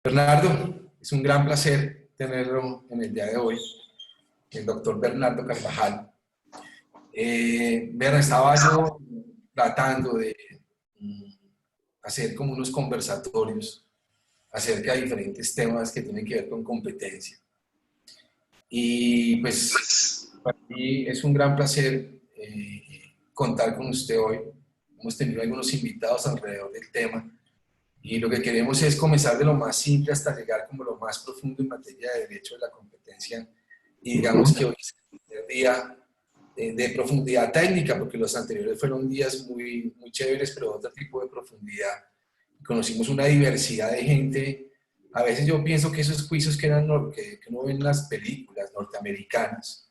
Bernardo, es un gran placer tenerlo en el día de hoy, el doctor Bernardo Carvajal. Estaba yo tratando de mm, hacer como unos conversatorios acerca de diferentes temas que tienen que ver con competencia. Y pues para mí es un gran placer contar con usted hoy. Hemos tenido algunos invitados alrededor del tema. Y lo que queremos es comenzar de lo más simple hasta llegar como lo más profundo en materia de derecho de la competencia. Y digamos que hoy es el día de profundidad técnica, porque los anteriores fueron días muy chéveres, pero otro tipo de profundidad. Conocimos una diversidad de gente. A veces yo pienso que esos juicios que uno ve en las películas norteamericanas,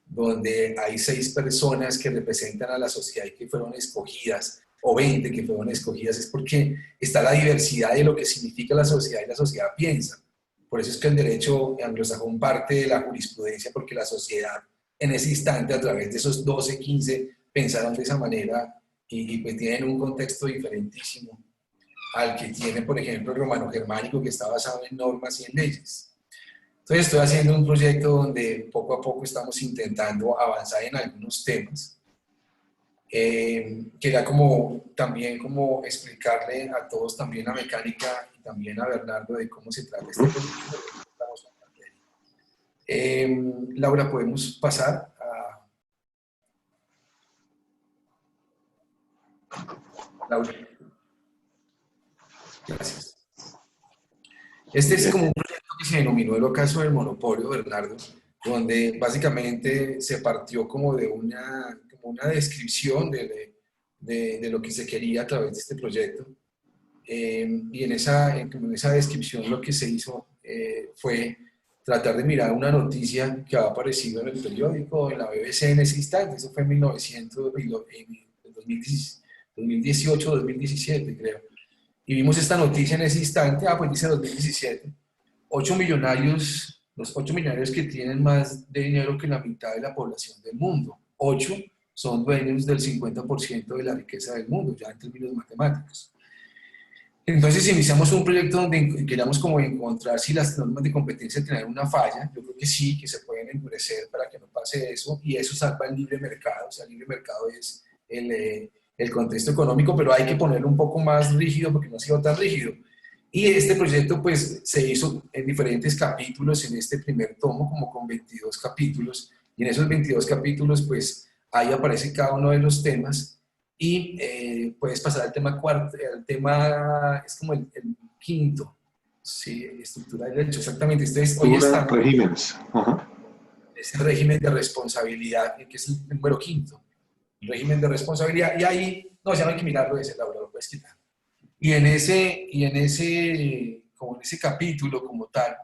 donde hay 6 personas que representan a la sociedad y que fueron escogidas, o 20 que fueron escogidas, es porque está la diversidad de lo que significa la sociedad y la sociedad piensa. Por eso es que el derecho anglosajón parte de la jurisprudencia, porque la sociedad en ese instante, a través de esos 12, 15, pensaron de esa manera y pues tienen un contexto diferentísimo al que tiene, por ejemplo, el romano-germánico, que está basado en normas y en leyes. Entonces estoy haciendo un proyecto donde poco a poco estamos intentando avanzar en algunos temas. Quería como también como explicarle a todos también la mecánica y también a Bernardo de cómo se trata este proyecto. Laura, podemos pasar a Laura. Gracias. Este es como un proyecto que se denominó el ocaso del monopolio, Bernardo, donde básicamente se partió como de como una descripción de lo que se quería a través de este proyecto. Y como en esa descripción lo que se hizo fue tratar de mirar una noticia que había aparecido en el periódico, en la BBC en ese instante. Eso fue en 2018, 2017, creo. Y vimos esta noticia en ese instante, pues dice 2017, 8 millonarios, los 8 millonarios que tienen más de dinero que la mitad de la población del mundo. 8 son dueños del 50% de la riqueza del mundo, ya en términos matemáticos. Entonces iniciamos un proyecto donde queríamos como encontrar si las normas de competencia tienen una falla. Yo creo que sí, que se pueden endurecer para que no pase eso, y eso salva el libre mercado. O sea, el libre mercado es el contexto económico, pero hay que ponerlo un poco más rígido porque no ha sido tan rígido. Y este proyecto pues se hizo en diferentes capítulos en este primer tomo, como con 22 capítulos, y en esos 22 capítulos pues ahí aparece cada uno de los temas. Y puedes pasar al tema cuarto, al tema, es como el quinto, sí, estructura del derecho, exactamente. Entonces, hoy estamos Regímenes. Ajá. en ese régimen de responsabilidad, que es el número quinto, el régimen de responsabilidad, y ahí, no, ya no hay que mirarlo ese, Laura, lo puedes quitar. Como en ese capítulo como tal,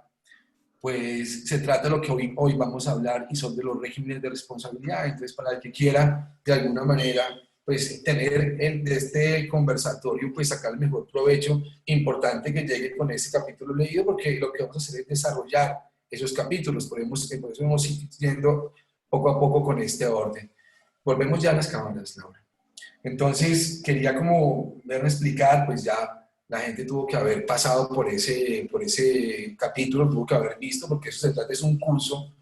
pues se trata de lo que hoy vamos a hablar, y son de los regímenes de responsabilidad. Entonces, para el que quiera de alguna manera pues tener de este conversatorio, pues sacar el mejor provecho, importante que llegue con ese capítulo leído, porque lo que vamos a hacer es desarrollar esos capítulos. Por eso hemos ido yendo poco a poco con este orden. Volvemos ya a las cámaras, Laura. Entonces, quería como verme explicar, pues ya la gente tuvo que haber pasado por ese capítulo, tuvo que haber visto, porque eso se trata, es un curso,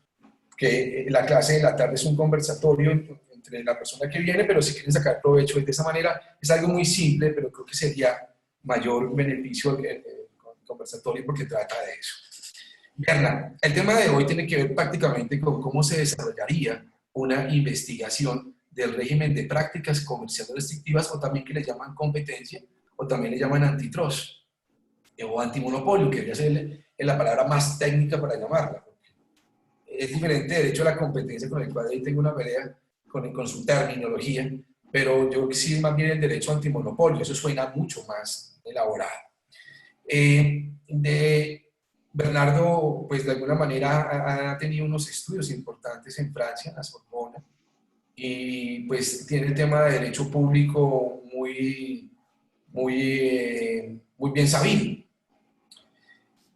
que la clase de la tarde es un conversatorio entre la persona que viene, pero si quieren sacar provecho de esa manera, es algo muy simple, pero creo que sería mayor beneficio el conversatorio porque trata de eso. Berna, el tema de hoy tiene que ver prácticamente con cómo se desarrollaría una investigación del régimen de prácticas comerciales restrictivas, o también que le llaman competencia, o también le llaman antitrust, o antimonopolio, que debería ser la palabra más técnica para llamarla. Es diferente derecho a la competencia, con el cual ahí tengo una pelea con su terminología, pero yo creo que sí es más bien el derecho antimonopolio, eso suena mucho más elaborado. Bernardo, pues de alguna manera ha tenido unos estudios importantes en Francia, en la Sorbona, y pues tiene el tema de derecho público muy bien sabido.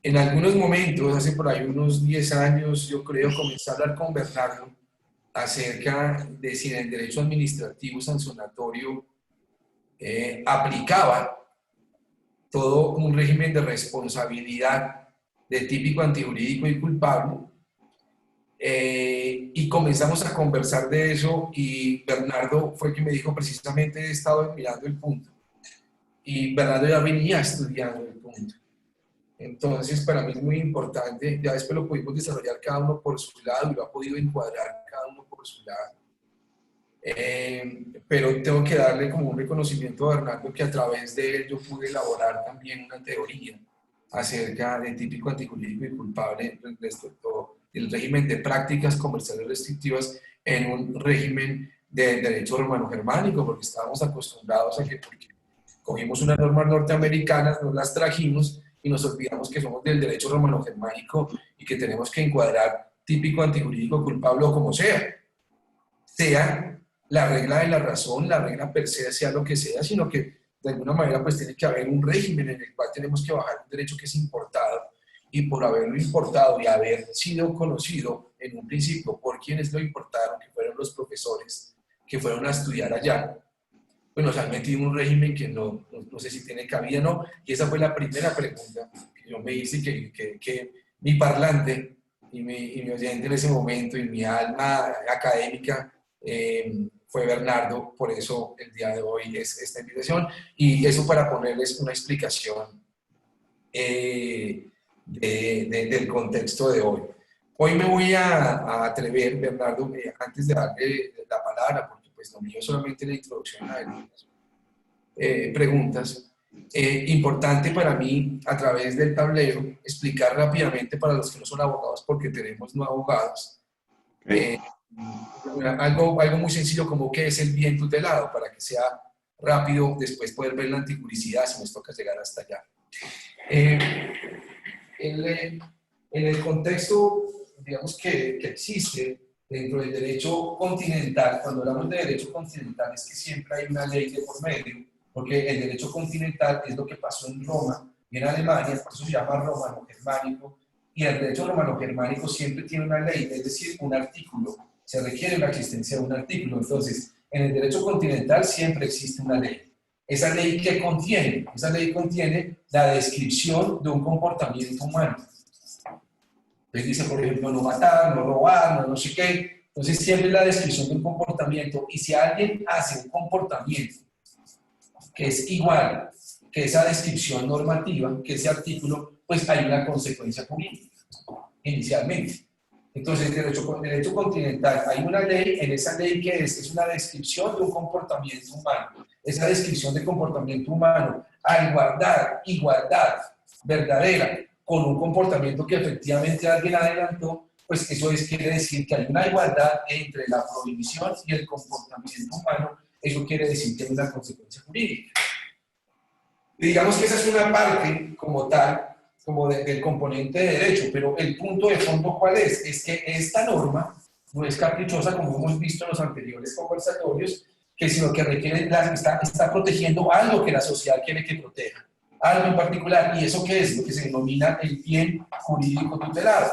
En algunos momentos, hace por ahí unos 10 años, yo creo, comencé a hablar con Bernardo acerca de si en el derecho administrativo sancionatorio aplicaba todo un régimen de responsabilidad de típico, antijurídico y culpable. Y comenzamos a conversar de eso y Bernardo fue el que me dijo precisamente he estado mirando el punto. Y Bernardo ya venía estudiando el punto. Entonces, para mí es muy importante, ya después lo pudimos desarrollar cada uno por su lado y lo ha podido encuadrar cada uno por su lado. Pero tengo que darle como un reconocimiento a Bernardo que a través de él yo pude elaborar también una teoría acerca de típico, antijurídico y culpable respecto del régimen de prácticas comerciales restrictivas en un régimen de derecho romano-germánico, porque estábamos acostumbrados a que porque cogimos unas normas norteamericanas, nos las trajimos y nos olvidamos que somos del derecho romano-germánico y que tenemos que encuadrar típico, antijurídico, culpable o como sea la regla de la razón, la regla per se, sea lo que sea, sino que de alguna manera pues tiene que haber un régimen en el cual tenemos que bajar un derecho que es importado y por haberlo importado y haber sido conocido en un principio por quienes lo importaron, que fueron los profesores que fueron a estudiar allá, pues nos han metido en un régimen que no sé si tiene cabida o no, y esa fue la primera pregunta que yo me hice y que mi parlante y mi oyente en ese momento y mi alma académica fue Bernardo, por eso el día de hoy es esta invitación y eso para ponerles una explicación del contexto de hoy. Hoy me voy a atrever, Bernardo, antes de darle la palabra, porque pues lo mío es solamente la introducción a algunas preguntas, importante para mí a través del tablero explicar rápidamente para los que no son abogados, porque tenemos no abogados, algo muy sencillo como qué es el bien tutelado, para que sea rápido después poder ver la antipublicidad si nos toca llegar hasta allá. En el contexto, digamos, que existe dentro del derecho continental, cuando hablamos de derecho continental es que siempre hay una ley de por medio, porque el derecho continental es lo que pasó en Roma y en Alemania, por eso se llama romano-germánico, y el derecho romano-germánico siempre tiene una ley, es decir, un artículo. Se requiere la existencia de un artículo. Entonces, en el derecho continental siempre existe una ley. ¿Esa ley qué contiene? Esa ley contiene la descripción de un comportamiento humano. Entonces dice, por ejemplo, no matar, no robar, no sé qué. Entonces siempre la descripción de un comportamiento. Y si alguien hace un comportamiento que es igual que esa descripción normativa, que ese artículo, pues hay una consecuencia jurídica, inicialmente. Entonces, derecho continental, hay una ley, en esa ley que es una descripción de un comportamiento humano. Esa descripción de comportamiento humano, al guardar igualdad verdadera con un comportamiento que efectivamente alguien adelantó, pues eso quiere decir que hay una igualdad entre la prohibición y el comportamiento humano. Eso quiere decir que hay una consecuencia jurídica. Y digamos que esa es una parte como tal, como del componente de derecho, pero el punto de fondo ¿cuál es? Es que esta norma no es caprichosa como hemos visto en los anteriores conversatorios, sino que requiere, está protegiendo algo que la sociedad quiere que proteja, algo en particular, y eso que es lo que se denomina el bien jurídico tutelado.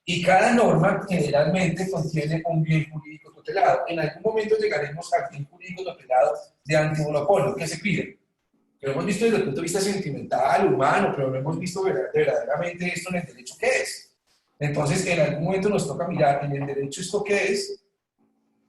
Y cada norma generalmente contiene un bien jurídico tutelado. En algún momento llegaremos al bien jurídico tutelado de antimonopolio, que se pide. Lo hemos visto desde el punto de vista sentimental, humano, pero no hemos visto verdaderamente esto en el derecho qué es. Entonces, en algún momento nos toca mirar en el derecho esto qué es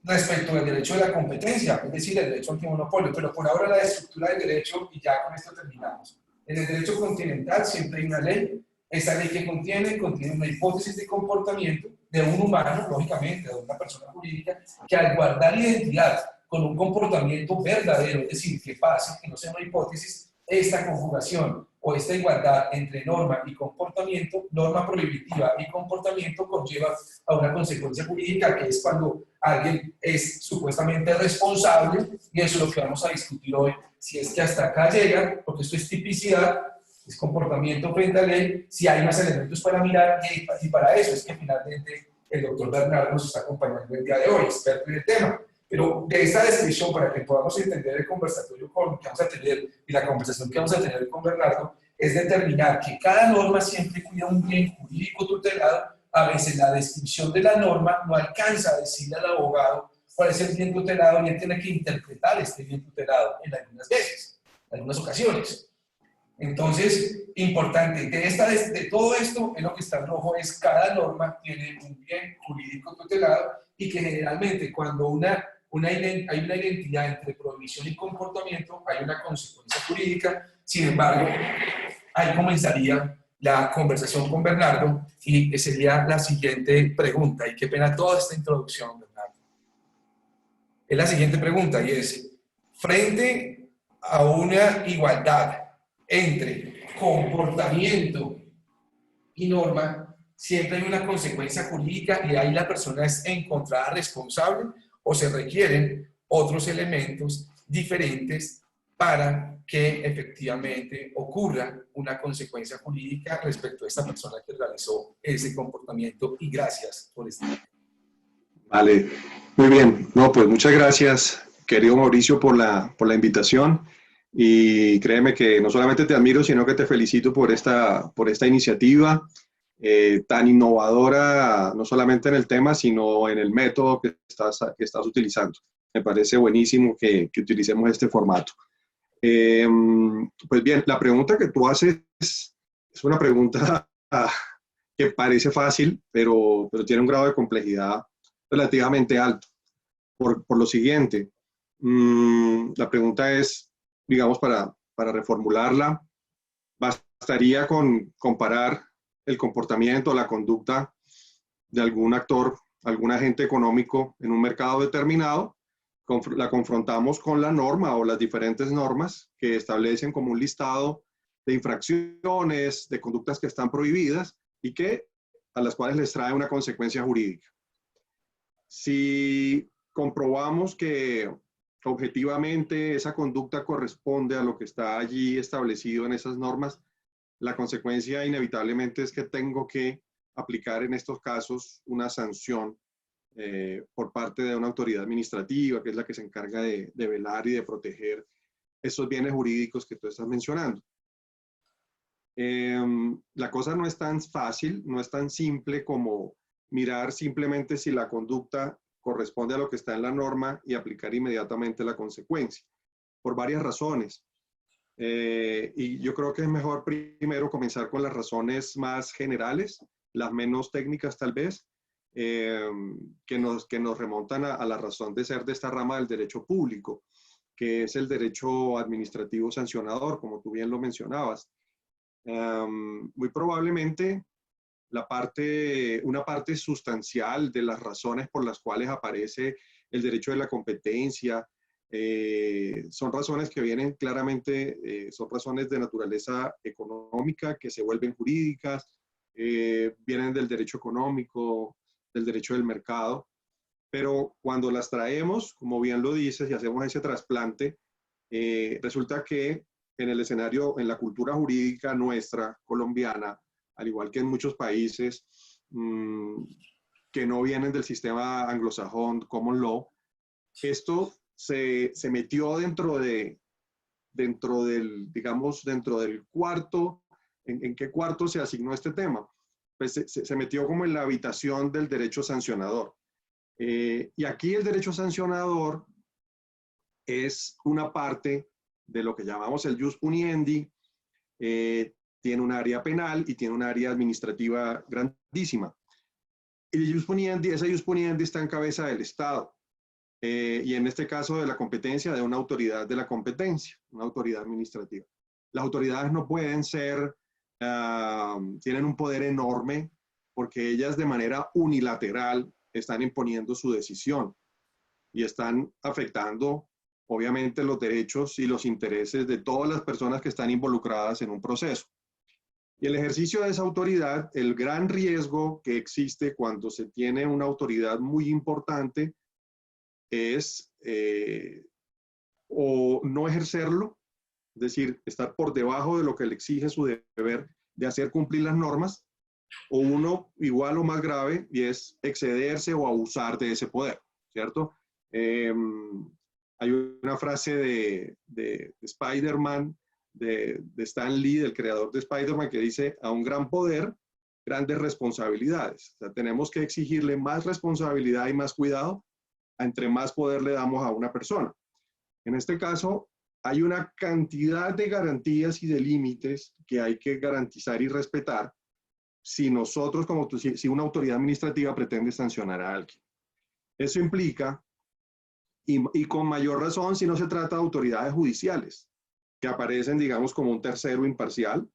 respecto del derecho de la competencia, es decir, el derecho antimonopolio, pero por ahora la estructura del derecho, y ya con esto terminamos. En el derecho continental siempre hay una ley, esa ley que contiene una hipótesis de comportamiento de un humano, lógicamente, de una persona jurídica, que al guardar identidad con un comportamiento verdadero, es decir, que pase, que no sea una hipótesis, esta conjugación o esta igualdad entre norma y comportamiento, norma prohibitiva y comportamiento conlleva a una consecuencia jurídica que es cuando alguien es supuestamente responsable, y eso es lo que vamos a discutir hoy, si es que hasta acá llega, porque esto es tipicidad, es comportamiento frente a ley, si hay más elementos para mirar, y para eso es que finalmente el doctor Bernardo nos está acompañando el día de hoy, experto en el tema. Pero de esta descripción, para que podamos entender el conversatorio que vamos a tener y la conversación que vamos a tener con Bernardo, es determinar que cada norma siempre cuida un bien jurídico tutelado. A veces la descripción de la norma no alcanza a decirle al abogado cuál es el bien tutelado y él tiene que interpretar este bien tutelado en algunas veces, en algunas ocasiones. Entonces, importante, de todo esto, en lo que está en rojo es cada norma tiene un bien jurídico tutelado y que generalmente cuando hay una identidad entre prohibición y comportamiento, hay una consecuencia jurídica. Sin embargo, ahí comenzaría la conversación con Bernardo y sería la siguiente pregunta. Y qué pena toda esta introducción, Bernardo. Es la siguiente pregunta y es, frente a una igualdad entre comportamiento y norma, siempre hay una consecuencia jurídica y ahí la persona es encontrada responsable o se requieren otros elementos diferentes para que efectivamente ocurra una consecuencia jurídica respecto a esta persona que realizó ese comportamiento. Y gracias por estar aquí. Vale, muy bien. No, pues muchas gracias, querido Mauricio, por la invitación. Y créeme que no solamente te admiro, sino que te felicito por esta iniciativa tan innovadora, no solamente en el tema, sino en el método que estás utilizando. Me parece buenísimo que utilicemos este formato. Pues bien, la pregunta que tú haces es una pregunta que parece fácil, pero tiene un grado de complejidad relativamente alto. Por lo siguiente, la pregunta es, digamos, para reformularla, bastaría con comparar el comportamiento, la conducta de algún actor, algún agente económico en un mercado determinado, la confrontamos con la norma o las diferentes normas que establecen como un listado de infracciones, de conductas que están prohibidas y a las cuales les trae una consecuencia jurídica. Si comprobamos que objetivamente esa conducta corresponde a lo que está allí establecido en esas normas, la consecuencia inevitablemente es que tengo que aplicar en estos casos una sanción por parte de una autoridad administrativa, que es la que se encarga de velar y de proteger esos bienes jurídicos que tú estás mencionando. La cosa no es tan fácil, no es tan simple como mirar simplemente si la conducta corresponde a lo que está en la norma y aplicar inmediatamente la consecuencia, por varias razones. Y yo creo que es mejor primero comenzar con las razones más generales, las menos técnicas tal vez, que nos remontan a la razón de ser de esta rama del derecho público, que es el derecho administrativo sancionador, como tú bien lo mencionabas. Muy probablemente una parte sustancial de las razones por las cuales aparece el derecho de la competencia son razones que vienen claramente, son razones de naturaleza económica que se vuelven jurídicas, vienen del derecho económico, del derecho del mercado, pero cuando las traemos, como bien lo dices, y hacemos ese trasplante, resulta que en el escenario, en la cultura jurídica nuestra, colombiana, al igual que en muchos países que no vienen del sistema anglosajón, common law, esto se metió dentro del, digamos, dentro del cuarto, ¿en qué cuarto se asignó este tema? Pues se metió como en la habitación del derecho sancionador. Y aquí el derecho sancionador es una parte de lo que llamamos el jus puniendi, tiene un área penal y tiene un área administrativa grandísima. Y el jus puniendi, ese jus puniendi está en cabeza del Estado. Y en este caso de la competencia, de una autoridad de la competencia, una autoridad administrativa. Las autoridades no pueden ser, tienen un poder enorme porque ellas de manera unilateral están imponiendo su decisión y están afectando obviamente los derechos y los intereses de todas las personas que están involucradas en un proceso. Y el ejercicio de esa autoridad, el gran riesgo que existe cuando se tiene una autoridad muy importante es o no ejercerlo, es decir, estar por debajo de lo que le exige su deber de hacer cumplir las normas, o uno igual o más grave, y es excederse o abusar de ese poder, ¿cierto? Hay una frase de Spider-Man, de Stan Lee, del creador de Spider-Man, que dice, a un gran poder, grandes responsabilidades. O sea, tenemos que exigirle más responsabilidad y más cuidado entre más poder le damos a una persona. En este caso, hay una cantidad de garantías y de límites que hay que garantizar y respetar si nosotros, si una autoridad administrativa pretende sancionar a alguien. Eso implica, y con mayor razón si no se trata de autoridades judiciales, que aparecen, digamos, como un tercero imparcial,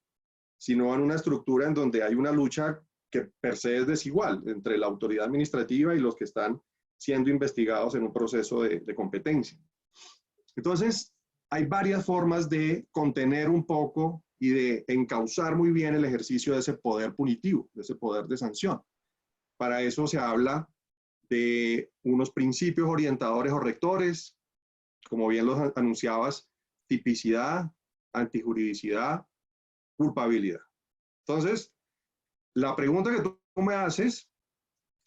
sino en una estructura en donde hay una lucha que per se es desigual entre la autoridad administrativa y los que están siendo investigados en un proceso de competencia. Entonces, hay varias formas de contener un poco y de encauzar muy bien el ejercicio de ese poder punitivo, de ese poder de sanción. Para eso se habla de unos principios orientadores o rectores, como bien los anunciabas, tipicidad, antijuridicidad, culpabilidad. Entonces, la pregunta que tú me haces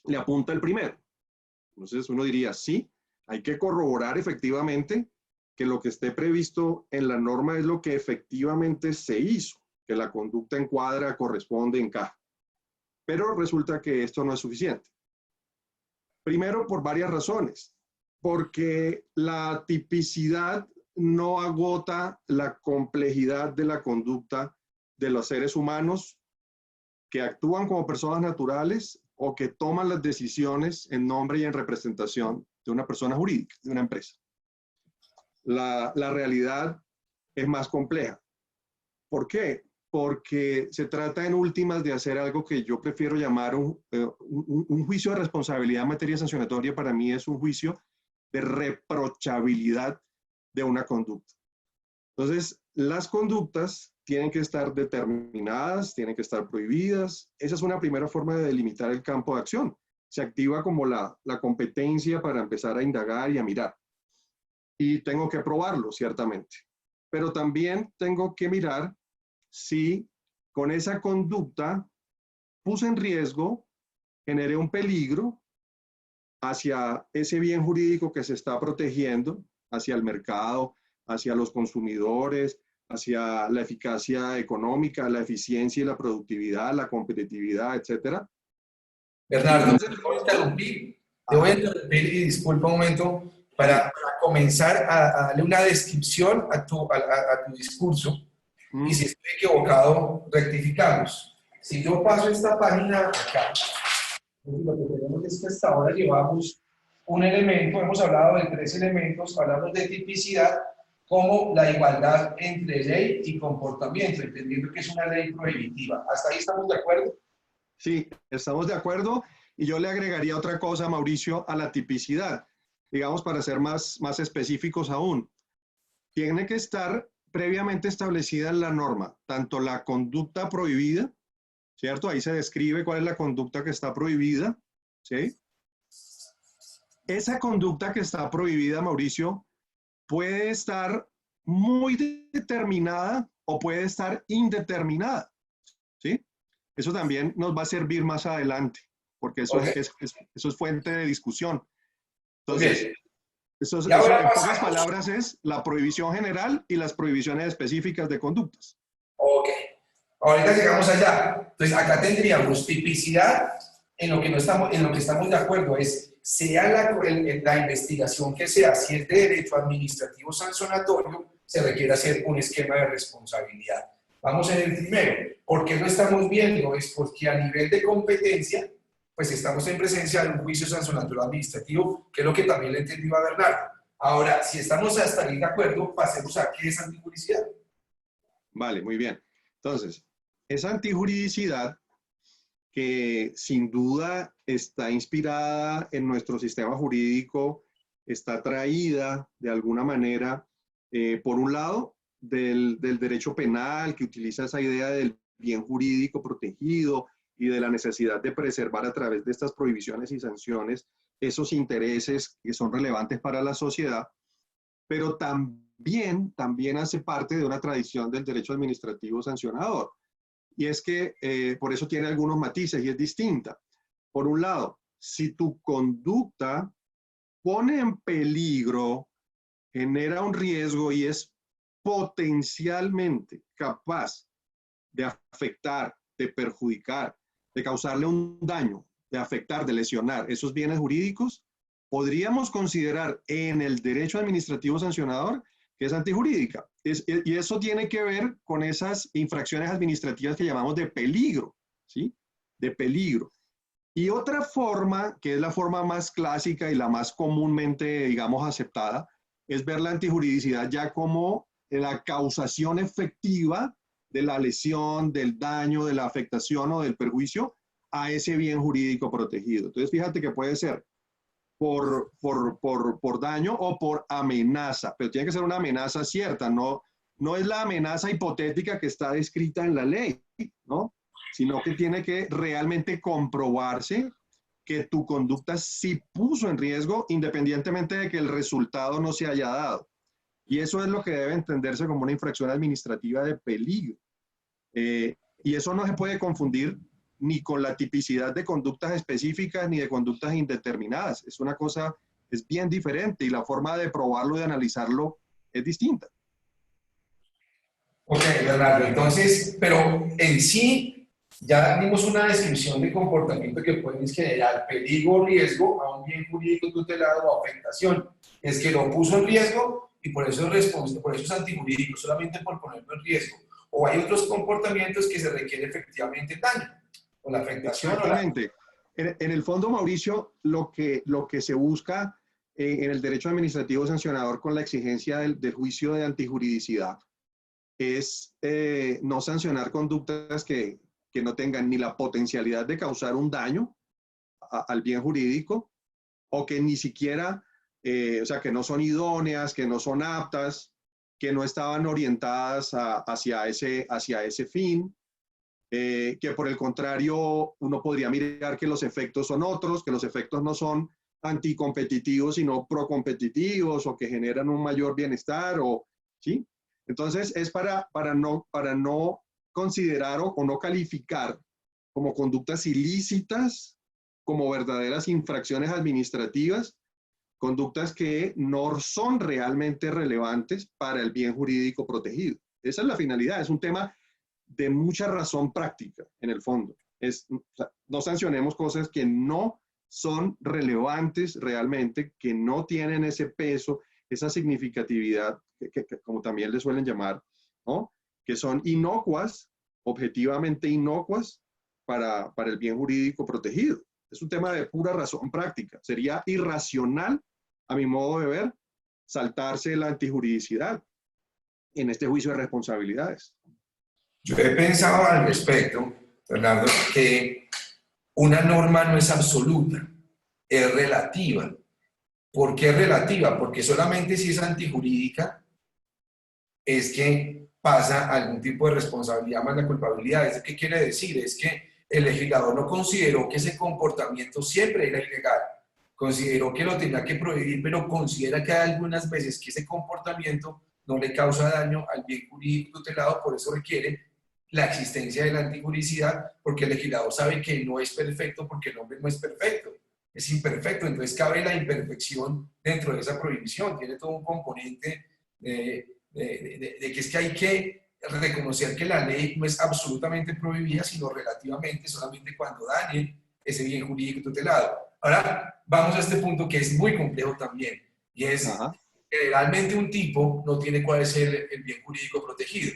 le apunta el primero. Entonces, uno diría, sí, hay que corroborar efectivamente que lo que esté previsto en la norma es lo que efectivamente se hizo, que la conducta encuadra, corresponde, encaja. Pero resulta que esto no es suficiente. Primero, por varias razones. Porque la tipicidad no agota la complejidad de la conducta de los seres humanos que actúan como personas naturales o que toman las decisiones en nombre y en representación de una persona jurídica, de una empresa. La realidad es más compleja. ¿Por qué? Porque se trata en últimas de hacer algo que yo prefiero llamar un juicio de responsabilidad en materia sancionatoria. Para mí es un juicio de reprochabilidad de una conducta. Entonces, las conductas tienen que estar determinadas, tienen que estar prohibidas. Esa es una primera forma de delimitar el campo de acción. Se activa como la competencia para empezar a indagar y a mirar. Y tengo que probarlo, ciertamente. Pero también tengo que mirar si con esa conducta puse en riesgo, generé un peligro hacia ese bien jurídico que se está protegiendo, hacia el mercado, hacia los consumidores, hacia la eficacia económica, la eficiencia y la productividad, la competitividad, etcétera. Bernardo, te voy a interrumpir y disculpa un momento para comenzar a darle una descripción a tu discurso. Y si estoy equivocado, rectificamos. Si yo paso esta página acá, lo que tenemos es que hasta ahora llevamos un elemento, hemos hablado de 3 elementos, hablamos de tipicidad como la igualdad entre ley y comportamiento, entendiendo que es una ley prohibitiva. ¿Hasta ahí estamos de acuerdo? Sí, estamos de acuerdo. Y yo le agregaría otra cosa, Mauricio, a la tipicidad. Digamos, para ser más específicos aún. Tiene que estar previamente establecida en la norma, tanto la conducta prohibida, ¿cierto? Ahí se describe cuál es la conducta que está prohibida, ¿sí? Esa conducta que está prohibida, Mauricio, puede estar muy determinada o puede estar indeterminada, ¿sí? Eso también nos va a servir más adelante, porque eso, eso es fuente de discusión. Entonces, eso en pocas palabras es la prohibición general y las prohibiciones específicas de conductas. Ok. Ahorita llegamos allá. Entonces, acá tendríamos tipicidad en lo que estamos de acuerdo es, sea la investigación que sea, si es de derecho administrativo sancionatorio, se requiere hacer un esquema de responsabilidad. Vamos en el primero. ¿Por qué lo estamos viendo? Es porque a nivel de competencia, pues estamos en presencia de un juicio sancionatorio administrativo, que es lo que también le entendió a Bernardo. Ahora, si estamos hasta ahí de acuerdo, pasemos a qué es antijuridicidad. Vale, muy bien. Entonces, esa antijuridicidad, que sin duda está inspirada en nuestro sistema jurídico, está traída de alguna manera, por un lado, del derecho penal, que utiliza esa idea del bien jurídico protegido y de la necesidad de preservar a través de estas prohibiciones y sanciones esos intereses que son relevantes para la sociedad, pero también hace parte de una tradición del derecho administrativo sancionador. Y es que por eso tiene algunos matices y es distinta. Por un lado, si tu conducta pone en peligro, genera un riesgo y es potencialmente capaz de afectar, de perjudicar, de causarle un daño, de afectar, de lesionar esos bienes jurídicos, podríamos considerar en el derecho administrativo sancionador que es antijurídica. Y eso tiene que ver con esas infracciones administrativas que llamamos de peligro, ¿sí? De peligro. Y otra forma, que es la forma más clásica y la más comúnmente, digamos, aceptada, es ver la antijuridicidad ya como la causación efectiva de la lesión, del daño, de la afectación o del perjuicio a ese bien jurídico protegido. Entonces, fíjate que puede ser por daño o por amenaza, pero tiene que ser una amenaza cierta, no es la amenaza hipotética que está descrita en la ley, ¿no? Sino que tiene que realmente comprobarse que tu conducta sí puso en riesgo, independientemente de que el resultado no se haya dado. Y eso es lo que debe entenderse como una infracción administrativa de peligro. Y eso no se puede confundir ni con la tipicidad de conductas específicas ni de conductas indeterminadas. Es una cosa, es bien diferente y la forma de probarlo y de analizarlo es distinta. Ok, Bernardo, entonces, pero en sí ya dimos una descripción de comportamiento que pueden generar peligro o riesgo a un bien jurídico tutelado o afectación. Es que lo puso en riesgo y por eso es antijurídico, solamente por ponerlo en riesgo. O hay otros comportamientos que se requiere efectivamente daño, o la afectación. Exactamente. En el fondo, Mauricio, lo que se busca en el derecho administrativo sancionador con la exigencia del juicio de antijuridicidad es no sancionar conductas que no tengan ni la potencialidad de causar un daño al bien jurídico o que ni siquiera, o sea, que no son idóneas, que no son aptas, que no estaban orientadas hacia ese fin, que por el contrario uno podría mirar que los efectos son otros, que los efectos no son anticompetitivos, sino procompetitivos o que generan un mayor bienestar, o, ¿sí? Entonces es para no considerar o no calificar como conductas ilícitas, como verdaderas infracciones administrativas, conductas que no son realmente relevantes para el bien jurídico protegido. Esa es la finalidad, es un tema de mucha razón práctica en el fondo. O sea, no sancionemos cosas que no son relevantes realmente, que no tienen ese peso, esa significatividad, que como también le suelen llamar, ¿no? Que son inocuas, objetivamente inocuas para el bien jurídico protegido. Es un tema de pura razón práctica. Sería irracional, a mi modo de ver, saltarse la antijuridicidad en este juicio de responsabilidades. Yo he pensado al respecto, Fernando, que una norma no es absoluta, es relativa. ¿Por qué es relativa? Porque solamente si es antijurídica es que pasa algún tipo de responsabilidad más la culpabilidad. ¿Eso qué quiere decir? Es que el legislador no consideró que ese comportamiento siempre era ilegal. Consideró que lo tenía que prohibir, pero considera que hay algunas veces que ese comportamiento no le causa daño al bien jurídico tutelado, por eso requiere la existencia de la antijuridicidad, porque el legislador sabe que no es perfecto, porque el hombre no es perfecto, es imperfecto, entonces cabe la imperfección dentro de esa prohibición, tiene todo un componente de que es que hay que reconocer que la ley no es absolutamente prohibida, sino relativamente solamente cuando dañe ese bien jurídico tutelado. Ahora, vamos a este punto que es muy complejo también, y es, generalmente un tipo no tiene cuál es el bien jurídico protegido.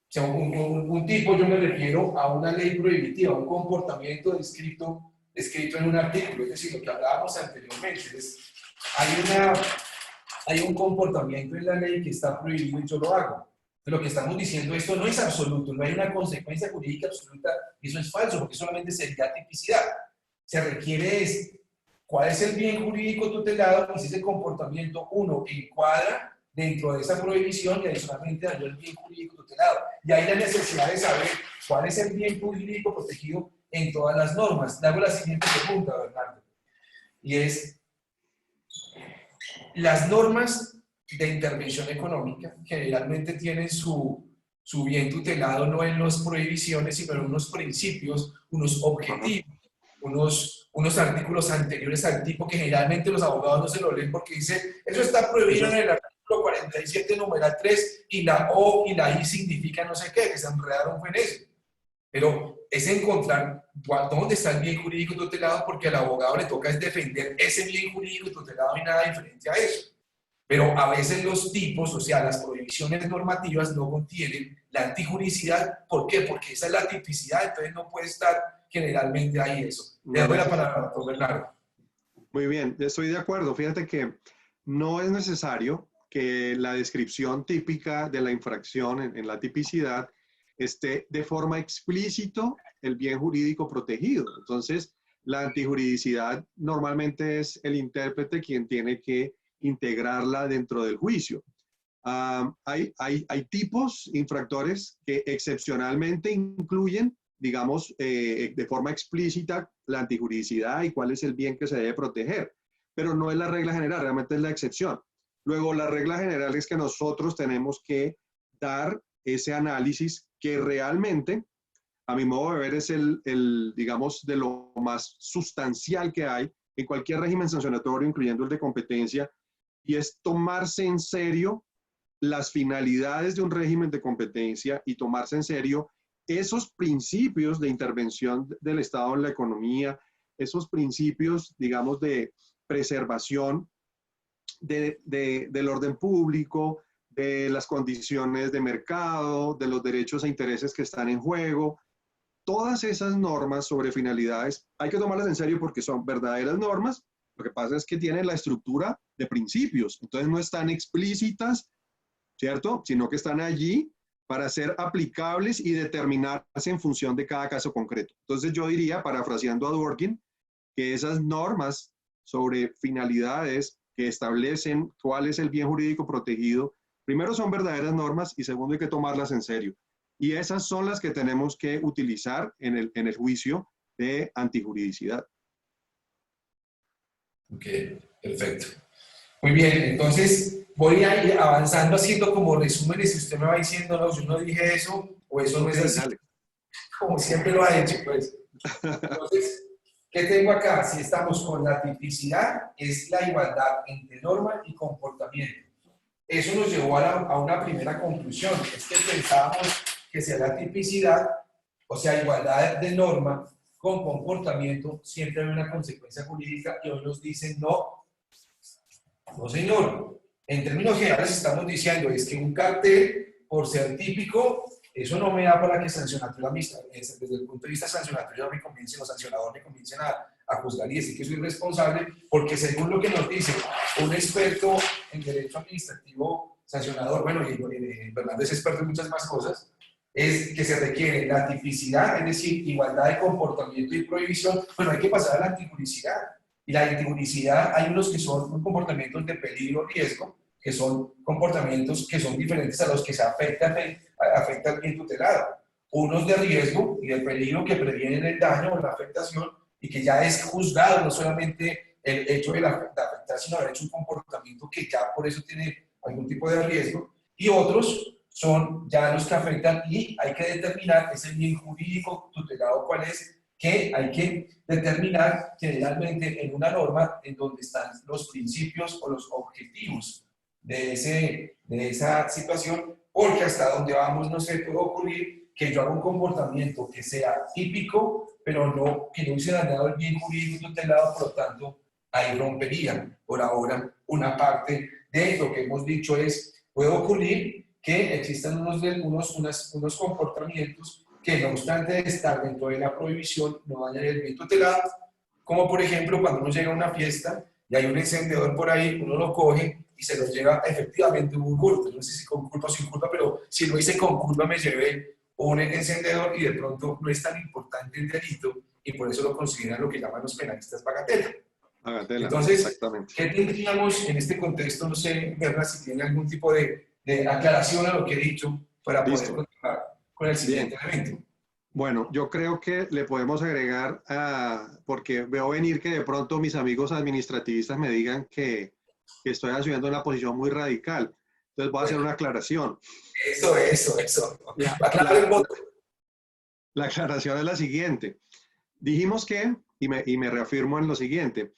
O sea, un tipo, yo me refiero a una ley prohibitiva, un comportamiento descrito en un artículo, es decir, lo que hablábamos anteriormente. Hay un comportamiento en la ley que está prohibido y yo lo hago. Pero lo que estamos diciendo, esto no es absoluto, no hay una consecuencia jurídica absoluta, y eso es falso, porque solamente sería tipicidad. Se requiere cuál es el bien jurídico tutelado y si ese comportamiento, uno, encuadra dentro de esa prohibición y adicionalmente dañó el bien jurídico tutelado. Y hay la necesidad de saber cuál es el bien jurídico protegido en todas las normas. Le hago la siguiente pregunta, Bernardo, y es, las normas de intervención económica generalmente tienen su bien tutelado no en las prohibiciones, sino en unos principios, unos objetivos, unos artículos anteriores al tipo que generalmente los abogados no se lo leen porque dice, eso está prohibido en el artículo 47, numeral 3, y la O y la I significa no sé qué, que se enredaron en eso. Pero es encontrar dónde está el bien jurídico tutelado, porque al abogado le toca es defender ese bien jurídico tutelado y nada diferente a eso. Pero a veces los tipos, o sea, las prohibiciones normativas no contienen la antijuridicidad. ¿Por qué? Porque esa es la tipicidad, entonces no puede estar generalmente ahí eso. Le No doy la necesito. palabra, doctor Bernardo. Muy bien, estoy de acuerdo. Fíjate que no es necesario que la descripción típica de la infracción en la tipicidad esté de forma explícito el bien jurídico protegido. Entonces, la antijuridicidad normalmente es el intérprete quien tiene que integrarla dentro del juicio. Hay tipos infractores que excepcionalmente incluyen, digamos, de forma explícita la antijuridicidad y cuál es el bien que se debe proteger, pero no es la regla general, realmente es la excepción. Luego, la regla general es que nosotros tenemos que dar ese análisis que realmente, a mi modo de ver, es digamos, de lo más sustancial que hay en cualquier régimen sancionatorio, incluyendo el de competencia, y es tomarse en serio las finalidades de un régimen de competencia y tomarse en serio esos principios de intervención del Estado en la economía, esos principios, digamos, de preservación del orden público, de las condiciones de mercado, de los derechos e intereses que están en juego. Todas esas normas sobre finalidades hay que tomarlas en serio porque son verdaderas normas. Lo que pasa es que tienen la estructura de principios, entonces no están explícitas, ¿cierto? Sino que están allí para ser aplicables y determinarse en función de cada caso concreto. Entonces yo diría, parafraseando a Dworkin, que esas normas sobre finalidades que establecen cuál es el bien jurídico protegido, primero son verdaderas normas y segundo hay que tomarlas en serio. Y esas son las que tenemos que utilizar en el juicio de antijuridicidad. Ok, perfecto. Muy bien, entonces voy a ir avanzando haciendo como resúmenes y usted me va diciendo, no, yo no dije eso o eso no Ok, es así, dale. como siempre lo ha hecho, pues. Entonces, ¿qué tengo acá? Si estamos con la tipicidad, es la igualdad entre norma y comportamiento. Eso nos llevó a una primera conclusión, es que pensábamos que si la tipicidad, o sea, igualdad de norma con comportamiento, siempre hay una consecuencia jurídica y hoy nos dicen no, no señor. En términos generales estamos diciendo es que un cartel, por ser típico, eso no me da para que sancionatorio desde el punto de vista sancionatorio me convencen, los sancionadores me convencen a juzgar y decir que soy responsable, porque según lo que nos dice un experto en derecho administrativo sancionador, bueno, y Bernardo es experto en muchas más cosas, es que se requiere la tipicidad, es decir, igualdad de comportamiento y prohibición, bueno, hay que pasar a la antijuridicidad. Y la antijuridicidad, hay unos que son comportamientos de peligro o riesgo, que son comportamientos que son diferentes a los que se afectan al bien tutelado. Unos de riesgo y de peligro que previenen el daño o la afectación y que ya es juzgado, no solamente el hecho de afectar, sino haber hecho un comportamiento que ya por eso tiene algún tipo de riesgo. Y otros son ya los que afectan y hay que determinar ese bien jurídico tutelado cuál es, que hay que determinar generalmente en una norma en donde están los principios o los objetivos de esa situación, porque hasta donde vamos no se puede ocurrir que yo haga un comportamiento que sea típico, pero no, que no hubiese dañado el bien jurídico tutelado, por lo tanto, ahí rompería por ahora una parte de lo que hemos dicho es, puede ocurrir que existan unos comportamientos que no obstante estar dentro de la prohibición no dañan el bien tutelado, como por ejemplo cuando uno llega a una fiesta y hay un encendedor por ahí, uno lo coge y se lo lleva efectivamente un culpa, no sé si con culpa o sin culpa, pero si lo hice con culpa me llevé un encendedor y de pronto no es tan importante el delito y por eso lo consideran lo que llaman los penalistas bagatela. Bagatela, Entonces, exactamente. ¿qué tendríamos en este contexto? No sé, Berna, si tiene algún tipo de aclaración a lo que he dicho para poder Listo. continuar con el Bien. siguiente elemento. Bueno, yo creo que le podemos agregar, porque veo venir que de pronto mis amigos administrativistas me digan que estoy asumiendo una posición muy radical. Entonces voy a hacer Bueno, una aclaración. eso. La, Aclara el la, voto. la aclaración es la siguiente. Dijimos que, y me reafirmo en lo siguiente,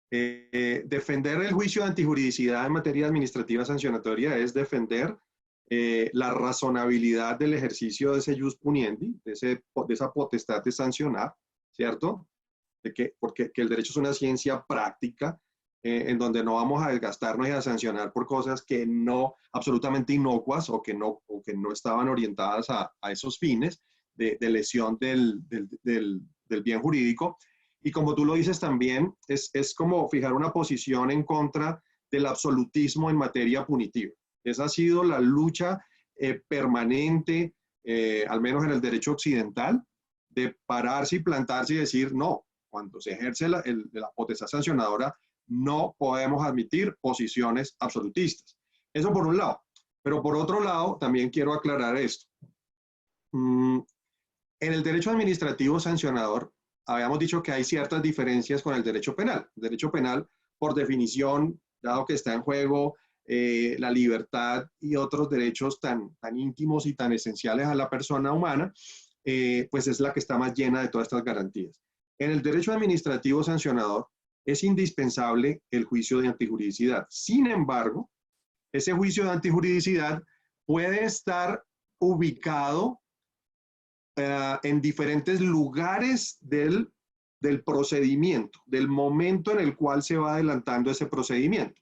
defender el juicio de antijuridicidad en materia administrativa sancionatoria es defender la razonabilidad del ejercicio de ese jus puniendi, de esa potestad de sancionar, ¿cierto? Porque el derecho es una ciencia práctica en donde no vamos a desgastarnos y a sancionar por cosas que no, absolutamente inocuas o que no estaban orientadas a esos fines de lesión del bien jurídico. Y como tú lo dices también, es como fijar una posición en contra del absolutismo en materia punitiva. Esa ha sido la lucha permanente, al menos en el derecho occidental, de pararse y plantarse y decir, no, cuando se ejerce la potestad sancionadora, no podemos admitir posiciones absolutistas. Eso por un lado. Pero por otro lado, también quiero aclarar esto. En el derecho administrativo sancionador, habíamos dicho que hay ciertas diferencias con el derecho penal. El derecho penal, por definición, dado que está en juego la libertad y otros derechos tan íntimos y tan esenciales a la persona humana, pues es la que está más llena de todas estas garantías. En el derecho administrativo sancionador es indispensable el juicio de antijuridicidad. Sin embargo, ese juicio de antijuridicidad puede estar ubicado en diferentes lugares del procedimiento, del momento en el cual se va adelantando ese procedimiento.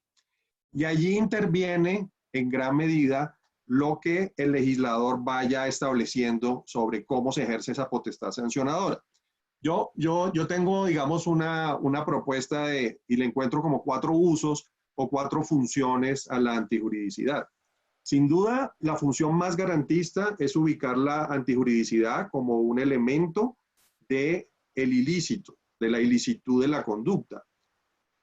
Y allí interviene en gran medida lo que el legislador vaya estableciendo sobre cómo se ejerce esa potestad sancionadora. Yo tengo, digamos, una propuesta y le encuentro como 4 usos o 4 funciones a la antijuridicidad. Sin duda, la función más garantista es ubicar la antijuridicidad como un elemento del ilícito, de la ilicitud de la conducta,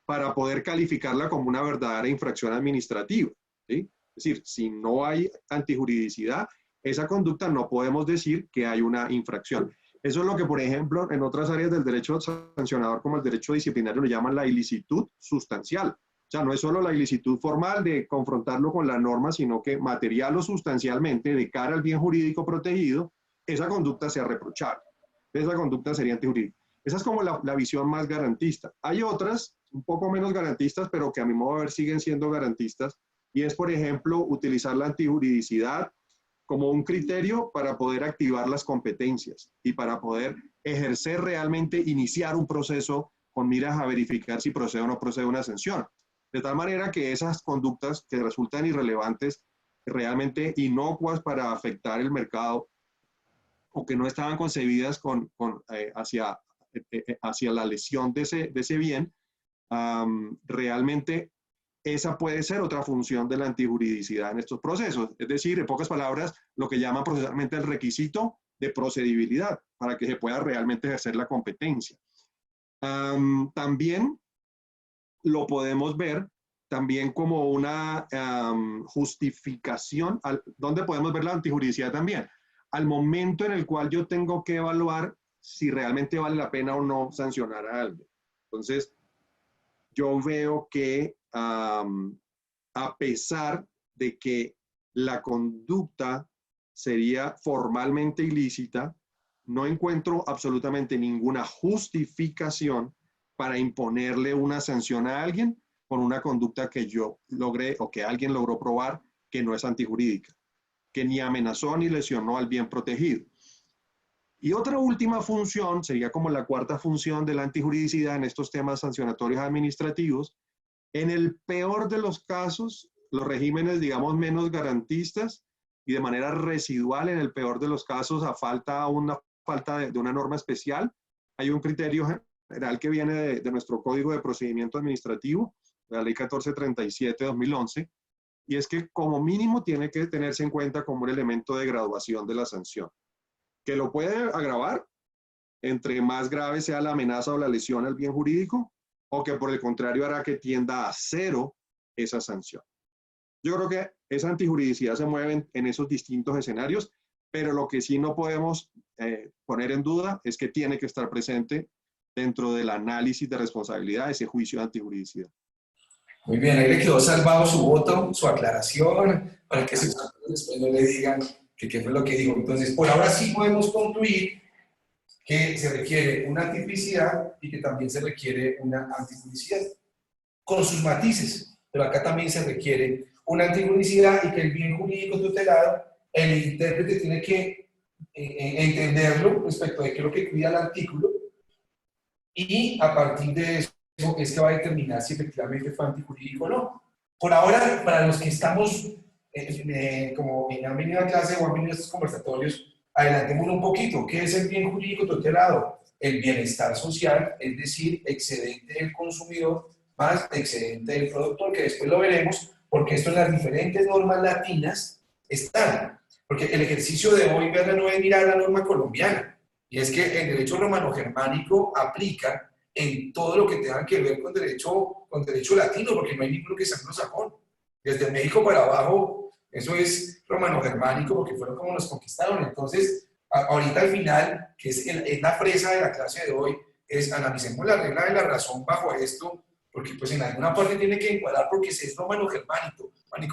para poder calificarla como una verdadera infracción administrativa, ¿sí? Es decir, si no hay antijuridicidad, esa conducta no podemos decir que hay una infracción. Eso es lo que, por ejemplo, en otras áreas del derecho sancionador, como el derecho disciplinario, lo llaman la ilicitud sustancial. O sea, no es solo la ilicitud formal de confrontarlo con la norma, sino que material o sustancialmente, de cara al bien jurídico protegido, esa conducta sea reprochable. Esa conducta sería antijurídica. Esa es como la visión más garantista. Hay otras, un poco menos garantistas, pero que a mi modo de ver siguen siendo garantistas, y es, por ejemplo, utilizar la antijuridicidad como un criterio para poder activar las competencias y para poder ejercer realmente, iniciar un proceso con miras a verificar si procede o no procede una sanción. De tal manera que esas conductas que resultan irrelevantes, realmente inocuas para afectar el mercado, o que no estaban concebidas hacia la lesión de ese bien, realmente esa puede ser otra función de la antijuridicidad en estos procesos. Es decir, en pocas palabras, lo que llaman procesalmente el requisito de procedibilidad para que se pueda realmente ejercer la competencia. También lo podemos ver también como una justificación. ¿Dónde podemos ver la antijuridicidad también? Al momento en el cual yo tengo que evaluar si realmente vale la pena o no sancionar a alguien. Entonces, yo veo que a pesar de que la conducta sería formalmente ilícita, no encuentro absolutamente ninguna justificación para imponerle una sanción a alguien por una conducta que yo logré o que alguien logró probar que no es antijurídica, que ni amenazó ni lesionó al bien protegido. Y otra última función, sería como la 4ª función de la antijuridicidad en estos temas sancionatorios administrativos. En el peor de los casos, los regímenes, digamos, menos garantistas y de manera residual, en el peor de los casos, a falta de una norma especial, hay un criterio general que viene de nuestro Código de Procedimiento Administrativo, la Ley 1437/2011, y es que como mínimo tiene que tenerse en cuenta como un elemento de graduación de la sanción, que lo puede agravar entre más grave sea la amenaza o la lesión al bien jurídico, o que por el contrario hará que tienda a 0 esa sanción. Yo creo que esa antijuridicidad se mueve en esos distintos escenarios, pero lo que sí no podemos poner en duda es que tiene que estar presente dentro del análisis de responsabilidad ese juicio de antijuridicidad. Muy bien, ahí le quedó salvado su voto, su aclaración, para que después no le digan que qué fue lo que dijo. Entonces, por ahora sí podemos concluir que se requiere una tipicidad y que también se requiere una antijuridicidad, con sus matices, pero acá también se requiere una antijuridicidad y que el bien jurídico tutelado, el intérprete tiene que entenderlo respecto de qué es lo que cuida el artículo y a partir de eso es que va a determinar si efectivamente fue antijurídico o no. Por ahora, para los que estamos, como han venido a clase o han venido a estos conversatorios, adelantémoslo un poquito. ¿Qué es el bien jurídico tutelado? El bienestar social, es decir, excedente del consumidor más excedente del productor, que después lo veremos, porque esto en las diferentes normas latinas están. Porque el ejercicio de hoy, Berna, no es mirar la norma colombiana, y es que el derecho romano-germánico aplica en todo lo que tenga que ver con derecho latino, porque no hay ninguno que sea anglosajón. Desde México para abajo, eso es romano-germánico, porque fueron como nos conquistaron. Entonces, ahorita al final, que es la fresa de la clase de hoy, es analicemos la regla de la razón bajo esto, porque pues en alguna parte tiene que encuadrar porque si es romano-germánico.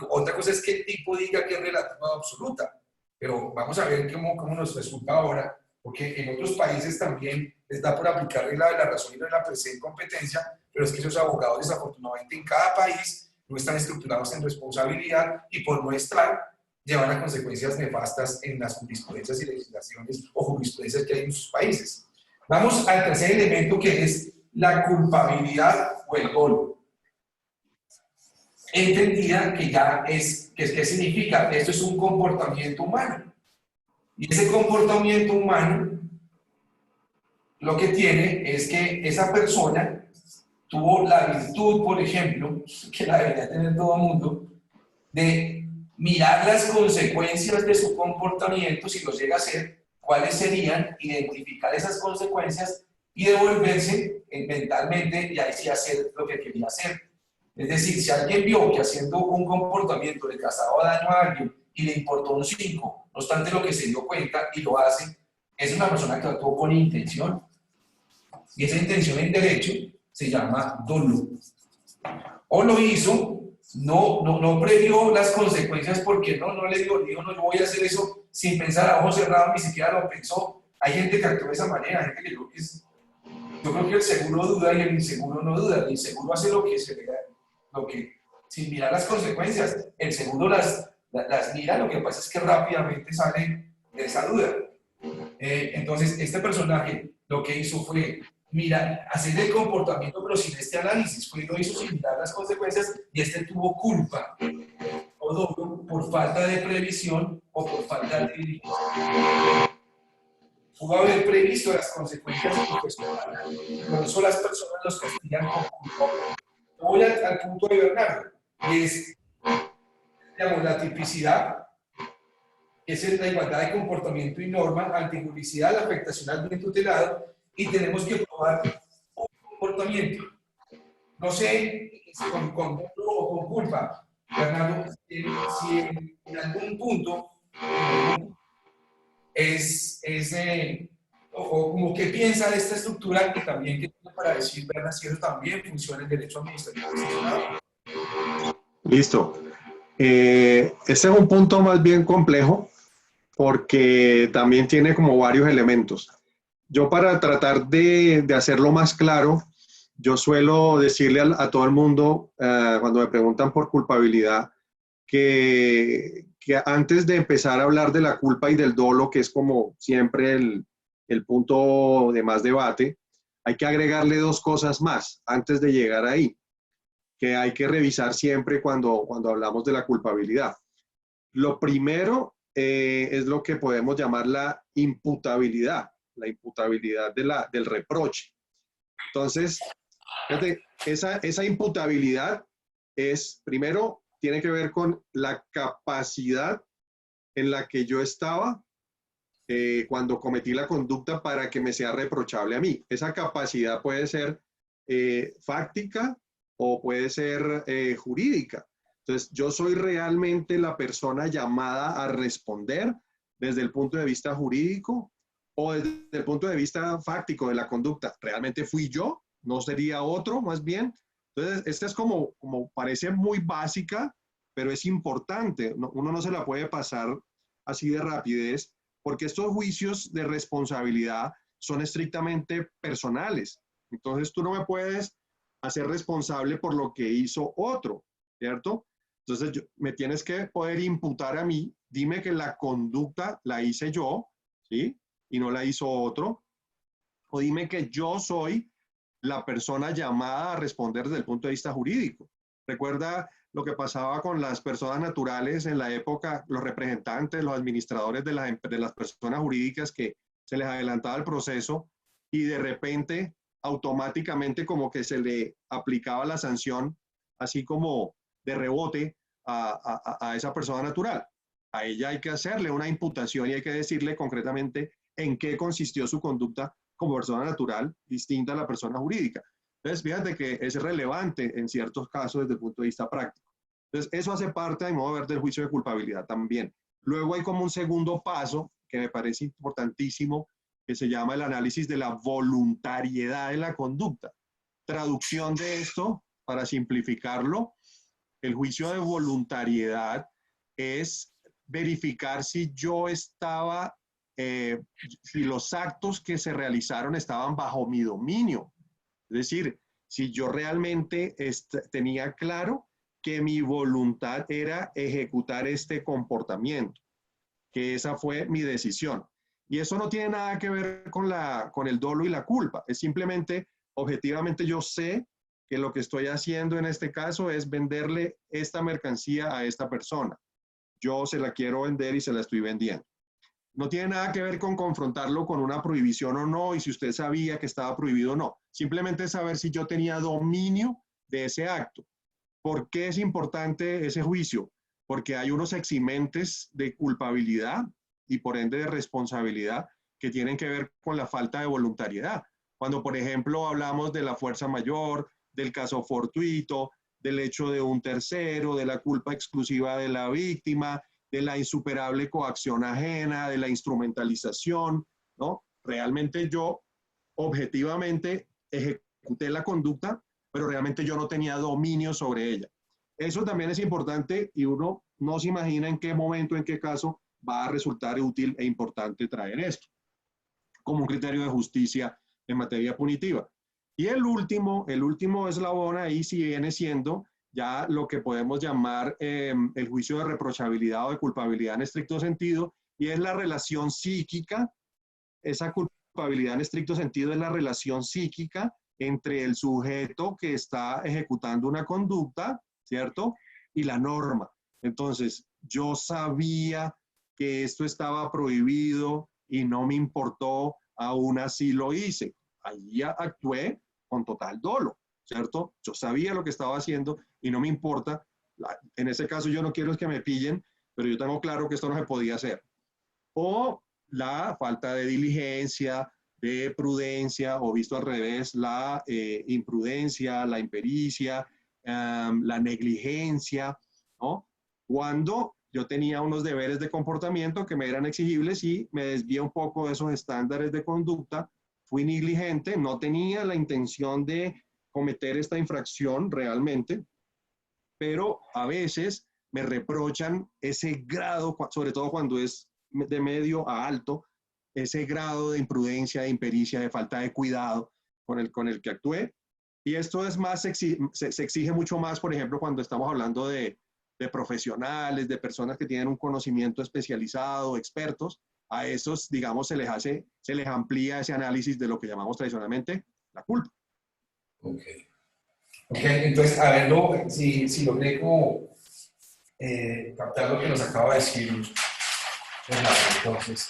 Otra cosa es que el tipo diga que es relativa absoluta, pero vamos a ver cómo nos resulta ahora, porque en otros países también les da por aplicar regla de la razón y de la presente competencia, pero es que esos abogados desafortunadamente en cada país no están estructurados en responsabilidad y por no estar llevan a consecuencias nefastas en las jurisprudencias y legislaciones o jurisprudencias que hay en sus países. Vamos al tercer elemento, que es la culpabilidad o el dolo. Entendida que ya ¿qué significa? Esto es un comportamiento humano. Y ese comportamiento humano lo que tiene es que esa persona tuvo la virtud, por ejemplo, que la debería tener todo el mundo, de mirar las consecuencias de su comportamiento, si lo llega a hacer, cuáles serían, identificar esas consecuencias y devolverse mentalmente y ahí sí hacer lo que quería hacer. Es decir, si alguien vio que haciendo un comportamiento le causaba daño a alguien y le importó un 5, no obstante lo que se dio cuenta y lo hace, es una persona que actuó con intención. Y esa intención en derecho se llama dolo. O lo hizo, no previó las consecuencias porque no le digo, no, yo voy a hacer eso sin pensar a ojos cerrados, ni siquiera lo pensó. Hay gente que actúa de esa manera, hay gente que yo creo que el seguro duda y el inseguro no duda. El inseguro hace lo que sin mirar las consecuencias. El seguro las mira, lo que pasa es que rápidamente sale de esa duda. Entonces, este personaje lo que hizo fue hacer el comportamiento, pero sin este análisis. Lo hizo sin mirar las consecuencias y este tuvo culpa o dolo por falta de previsión o por falta de diligencia. Pudo haber previsto las consecuencias y pues por eso las personas los castigan con culpa. Voy al punto de Bernardo, y es, digamos, la tipicidad, que es la igualdad de comportamiento y norma, antijuricidad, la afectación al bien tutelado, y tenemos que probar un comportamiento. No sé si con dolo o con culpa, Bernardo, si en algún punto o como que piensa de esta estructura, que también que tiene para decir, Bernardo, si eso también funciona en derecho administrativo. Listo. Este es un punto más bien complejo porque también tiene como varios elementos. Yo para tratar de hacerlo más claro, yo suelo decirle a todo el mundo cuando me preguntan por culpabilidad que antes de empezar a hablar de la culpa y del dolo, que es como siempre el punto de más debate, hay que agregarle dos cosas más antes de llegar ahí, que hay que revisar siempre cuando hablamos de la culpabilidad. Lo primero es lo que podemos llamar la imputabilidad del reproche. Entonces, fíjate, esa imputabilidad primero, tiene que ver con la capacidad en la que yo estaba cuando cometí la conducta para que me sea reprochable a mí. Esa capacidad puede ser fáctica o puede ser jurídica. Entonces, yo soy realmente la persona llamada a responder desde el punto de vista jurídico o desde el punto de vista fáctico de la conducta. ¿Realmente fui yo? ¿No sería otro, más bien? Entonces, esta es como parece muy básica, pero es importante. Uno no se la puede pasar así de rapidez, porque estos juicios de responsabilidad son estrictamente personales. Entonces, tú no me puedes hacer responsable por lo que hizo otro, ¿cierto? Entonces, me tienes que poder imputar a mí, dime que la conducta la hice yo, ¿sí? Y no la hizo otro. O dime que yo soy la persona llamada a responder desde el punto de vista jurídico. Recuerda lo que pasaba con las personas naturales en la época, los representantes, los administradores de las personas jurídicas que se les adelantaba el proceso y de repente automáticamente como que se le aplicaba la sanción así como de rebote a esa persona natural. A ella hay que hacerle una imputación y hay que decirle concretamente en qué consistió su conducta como persona natural distinta a la persona jurídica. Entonces, fíjate que es relevante en ciertos casos desde el punto de vista práctico. Entonces, eso hace parte, a mi modo de ver, del juicio de culpabilidad también. Luego hay como un segundo paso que me parece importantísimo, que se llama el análisis de la voluntariedad de la conducta. Traducción de esto, para simplificarlo, el juicio de voluntariedad es verificar si yo estaba, si los actos que se realizaron estaban bajo mi dominio. Es decir, si yo realmente tenía claro que mi voluntad era ejecutar este comportamiento, que esa fue mi decisión. Y eso no tiene nada que ver con el dolo y la culpa. Es simplemente, objetivamente, yo sé que lo que estoy haciendo en este caso es venderle esta mercancía a esta persona. Yo se la quiero vender y se la estoy vendiendo. No tiene nada que ver con confrontarlo con una prohibición o no, y si usted sabía que estaba prohibido o no. Simplemente saber si yo tenía dominio de ese acto. ¿Por qué es importante ese juicio? Porque hay unos eximentes de culpabilidad y por ende de responsabilidad que tienen que ver con la falta de voluntariedad. Cuando, por ejemplo, hablamos de la fuerza mayor, del caso fortuito, del hecho de un tercero, de la culpa exclusiva de la víctima, de la insuperable coacción ajena, de la instrumentalización, ¿no? Realmente yo objetivamente ejecuté la conducta, pero realmente yo no tenía dominio sobre ella. Eso también es importante y uno no se imagina en qué momento, en qué caso va a resultar útil e importante traer esto como un criterio de justicia en materia punitiva. Y el último eslabón ahí sí viene siendo ya lo que podemos llamar el juicio de reprochabilidad o de culpabilidad en estricto sentido, y es la relación psíquica. Esa culpabilidad en estricto sentido es la relación psíquica entre el sujeto que está ejecutando una conducta, ¿cierto? Y la norma. Entonces, yo sabía que esto estaba prohibido y no me importó, aún así lo hice. Allí actué con total dolo, ¿cierto? Yo sabía lo que estaba haciendo y no me importa. En ese caso yo no quiero que me pillen, pero yo tengo claro que esto no se podía hacer. O la falta de diligencia, de prudencia, o visto al revés, la imprudencia, la impericia, la negligencia, ¿no? Cuando yo tenía unos deberes de comportamiento que me eran exigibles y me desvié un poco de esos estándares de conducta, fui negligente, no tenía la intención de cometer esta infracción realmente, pero a veces me reprochan ese grado, sobre todo cuando es de medio a alto, ese grado de imprudencia, de impericia, de falta de cuidado con el que actué. Y esto es más, se exige mucho más, por ejemplo, cuando estamos hablando de profesionales, de personas que tienen un conocimiento especializado, expertos. A esos, digamos, se les amplía ese análisis de lo que llamamos tradicionalmente la culpa. Ok. Ok, entonces, a ver, si logré como captar lo que nos acaba de decir Fernando. Entonces,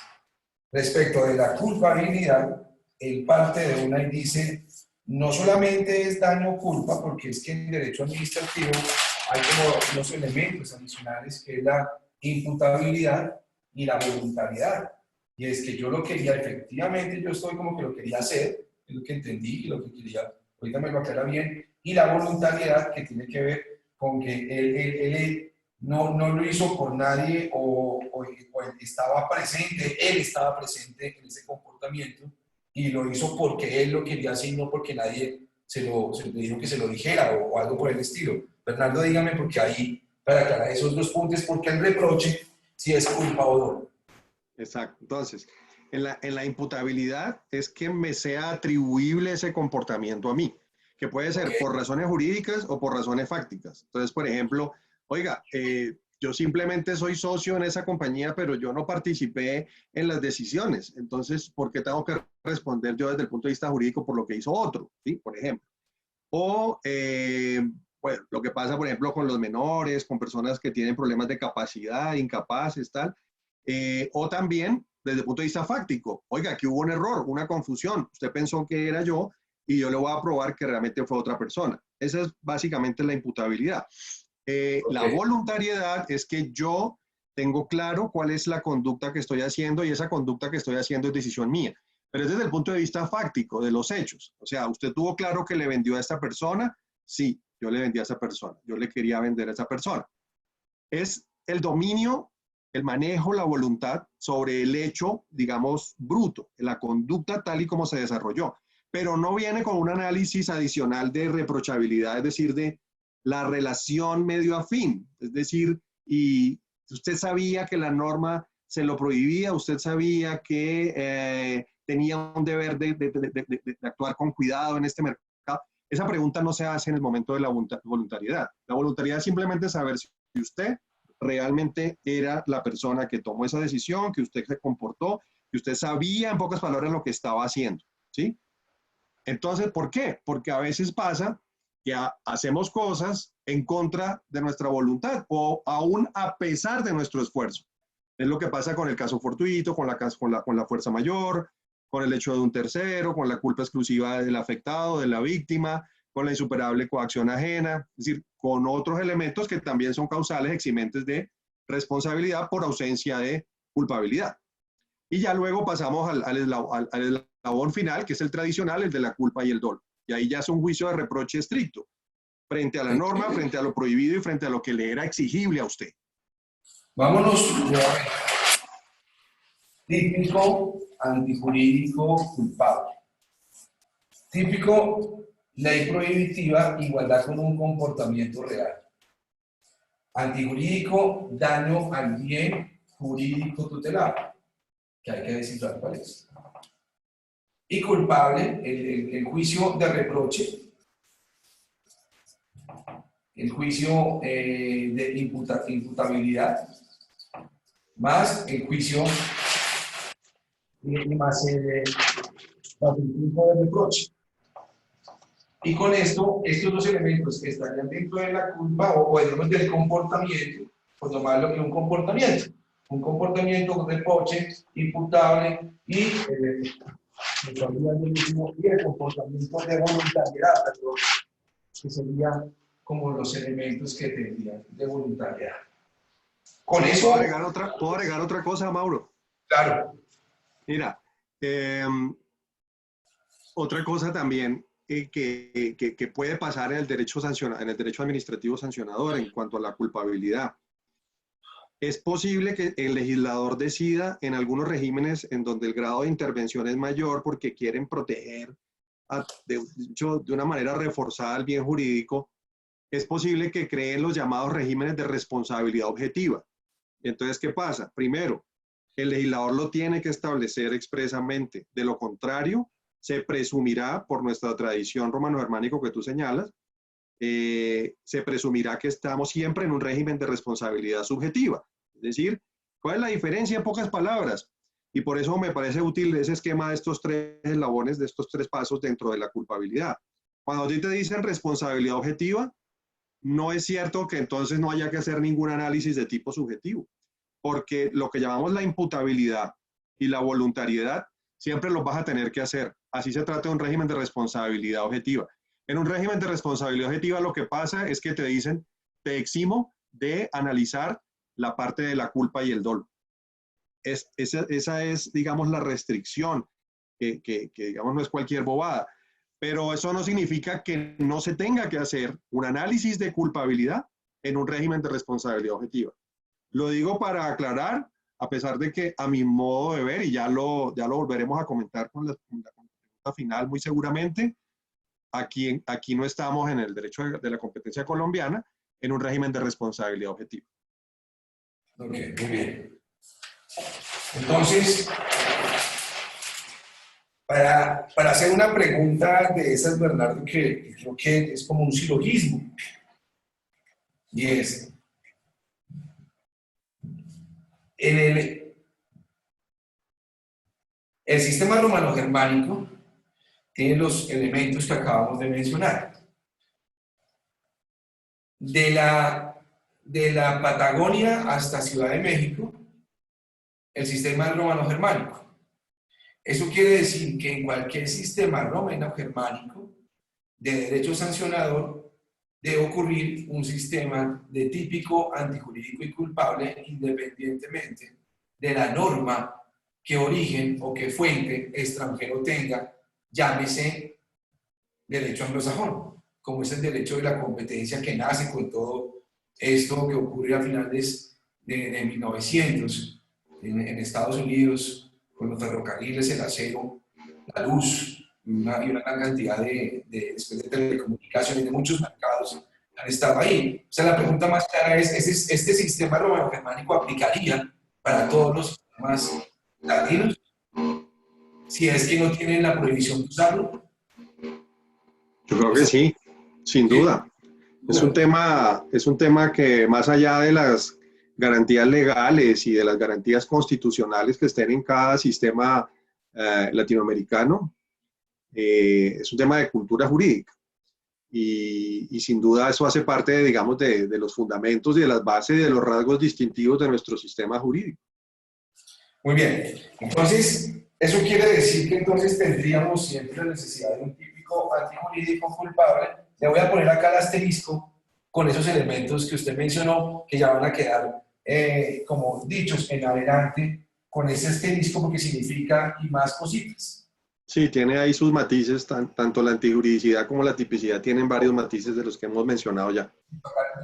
respecto de la culpabilidad, él parte de una y dice, no solamente es daño o culpa, porque es que en derecho administrativo hay como unos elementos adicionales que es la imputabilidad y la voluntariedad. Y es que yo lo quería, efectivamente, yo estoy como que lo quería hacer, es lo que entendí y lo que quería, ahorita me lo aclara bien, y la voluntariedad que tiene que ver con que él no lo hizo por nadie o estaba presente, él estaba presente en ese comportamiento y lo hizo porque él lo quería hacer, no porque nadie se le dijo que se lo dijera o algo por el estilo. Fernando, dígame, porque ahí, para aclarar esos dos puntos, porque el reproche si es culpa o no. Exacto. Entonces, en la imputabilidad es que me sea atribuible ese comportamiento a mí, que puede ser por razones jurídicas o por razones fácticas. Entonces, por ejemplo, oiga, yo simplemente soy socio en esa compañía, pero yo no participé en las decisiones. Entonces, ¿por qué tengo que responder yo desde el punto de vista jurídico por lo que hizo otro? ¿Sí? Por ejemplo. O, bueno, lo que pasa, por ejemplo, con los menores, con personas que tienen problemas de capacidad, incapaces, tal. O también, desde el punto de vista fáctico, oiga, aquí hubo un error, una confusión. Usted pensó que era yo y yo le voy a probar que realmente fue otra persona. Esa es básicamente la imputabilidad. La Ok. voluntariedad es que yo tengo claro cuál es la conducta que estoy haciendo y esa conducta que estoy haciendo es decisión mía. Pero es desde el punto de vista fáctico, de los hechos. O sea, usted tuvo claro que le vendió a esta persona. Sí, yo le vendí a esa persona. Yo le quería vender a esa persona. Es el dominio, el manejo, la voluntad sobre el hecho, digamos, bruto, la conducta tal y como se desarrolló. Pero no viene con un análisis adicional de reprochabilidad, es decir, de la relación medio afín. Es decir, y usted sabía que la norma se lo prohibía, usted sabía que tenía un deber de actuar con cuidado en este mercado. Esa pregunta no se hace en el momento de la voluntariedad. La voluntariedad es simplemente saber si usted realmente era la persona que tomó esa decisión, que usted se comportó, que usted sabía en pocas palabras lo que estaba haciendo, ¿sí? Entonces, ¿por qué? Porque a veces pasa que hacemos cosas en contra de nuestra voluntad o aún a pesar de nuestro esfuerzo. Es lo que pasa con el caso fortuito, con la fuerza mayor, con el hecho de un tercero, con la culpa exclusiva del afectado, de la víctima, con la insuperable coacción ajena, es decir, con otros elementos que también son causales eximentes de responsabilidad por ausencia de culpabilidad. Y ya luego pasamos al eslabón final, que es el tradicional, el de la culpa y el dolo. Y ahí ya es un juicio de reproche estricto, frente a la norma, frente a lo prohibido y frente a lo que le era exigible a usted. Vámonos nuevamente. Típico, antijurídico, culpable. Típico, ley prohibitiva, igualdad con un comportamiento real. Antijurídico, daño al bien jurídico tutelado, que hay que descifrar cuál es. Y culpable, el juicio de reproche, el juicio de imputabilidad, más el juicio más el juicio de reproche. Y con esto, estos dos elementos que estarían dentro de la culpa o del comportamiento, pues tomarlo que un comportamiento de reproche, imputable y el comportamiento de voluntariedad, perdón, que serían como los elementos que tendrían de voluntariedad. Con eso, ¿Puedo agregar otra cosa, Mauro? claro. Mira, otra cosa también que puede pasar en el derecho en el derecho administrativo sancionador en cuanto a la culpabilidad. Es posible que el legislador decida en algunos regímenes en donde el grado de intervención es mayor porque quieren proteger, de una manera reforzada el bien jurídico, es posible que creen los llamados regímenes de responsabilidad objetiva. Entonces, ¿qué pasa? Primero, el legislador lo tiene que establecer expresamente. De lo contrario, se presumirá, por nuestra tradición romano-germánico que tú señalas, se presumirá que estamos siempre en un régimen de responsabilidad subjetiva. Es decir, ¿cuál es la diferencia en pocas palabras? Y por eso me parece útil ese esquema de estos tres eslabones, de estos tres pasos dentro de la culpabilidad. Cuando a ti te dicen responsabilidad objetiva, no es cierto que entonces no haya que hacer ningún análisis de tipo subjetivo, porque lo que llamamos la imputabilidad y la voluntariedad siempre los vas a tener que hacer. Así se trata de un régimen de responsabilidad objetiva. En un régimen de responsabilidad objetiva lo que pasa es que te dicen, te eximo de analizar la parte de la culpa y el dolo. Esa es, digamos, la restricción, que digamos no es cualquier bobada. Pero eso no significa que no se tenga que hacer un análisis de culpabilidad en un régimen de responsabilidad objetiva. Lo digo para aclarar, a pesar de que a mi modo de ver, y ya lo volveremos a comentar con la pregunta final muy seguramente, aquí no estamos en el derecho de la competencia colombiana en un régimen de responsabilidad objetiva. Ok, muy bien. Entonces, para hacer una pregunta de esas, Bernardo, que creo que es como un silogismo, y es, El sistema romano-germánico tiene los elementos que acabamos de mencionar. De la Patagonia hasta Ciudad de México, el sistema es romano-germánico. Eso quiere decir que en cualquier sistema romano-germánico de derecho sancionador debe ocurrir un sistema de típico, antijurídico y culpable independientemente de la norma que origen o que fuente extranjero tenga, llámese derecho anglosajón, como es el derecho de la competencia que nace con todo esto que ocurre a finales de 1900 en Estados Unidos, con los ferrocarriles, el acero, la luz y una gran cantidad después de telecomunicaciones de muchos mercados han estado ahí. O sea, la pregunta más clara es, ¿este sistema romano-germánico aplicaría para todos los sistemas latinos? Si es que no tienen la prohibición de usarlo. Yo creo que sí, sin duda. Es un tema que más allá de las garantías legales y de las garantías constitucionales que estén en cada sistema latinoamericano, es un tema de cultura jurídica. Y sin duda eso hace parte, digamos, de los fundamentos y de las bases y de los rasgos distintivos de nuestro sistema jurídico. Muy bien. Entonces, eso quiere decir que entonces tendríamos siempre la necesidad de un típico antijurídico culpable. Le voy a poner acá el asterisco con esos elementos que usted mencionó, que ya van a quedar como dichos en adelante con ese asterisco porque significa y más cositas. Sí, tiene ahí sus matices, tanto la antijuridicidad como la tipicidad tienen varios matices de los que hemos mencionado ya.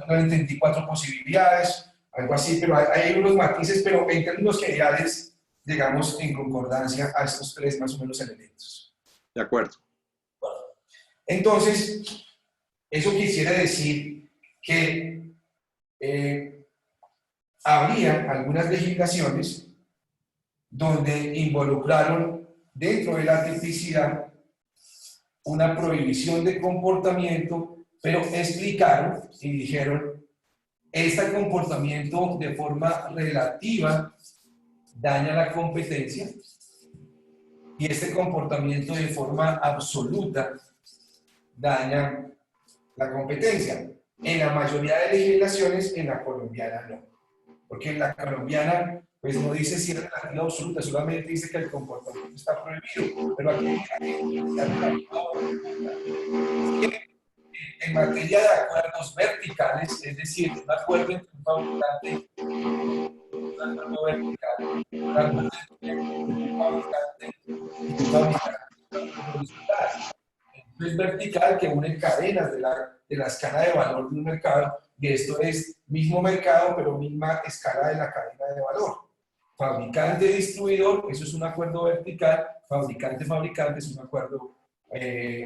No entendí 4 posibilidades, algo así, pero hay unos matices, pero en términos generales, digamos, en concordancia a estos 3 más o menos elementos. De acuerdo. Bueno, entonces, eso quisiera decir que habría algunas legislaciones donde involucraron dentro de la tipicidad una prohibición de comportamiento, pero explicaron y dijeron, este comportamiento de forma relativa daña la competencia y este comportamiento de forma absoluta daña la competencia. En la mayoría de legislaciones, en la colombiana no. Porque en la colombiana, pues no dice si es relativa absoluta, solamente dice que el comportamiento está prohibido. Pero aquí en materia de acuerdos verticales, es decir, un acuerdo entre un fabricante y un acuerdo vertical, un acuerdo entre un fabricante y un fabricante horizontal. Es vertical que une cadenas de la escala de valor de un mercado, y esto es mismo mercado, pero misma escala de la cadena de valor. Fabricante-distribuidor, eso es un acuerdo vertical, fabricante-fabricante es un acuerdo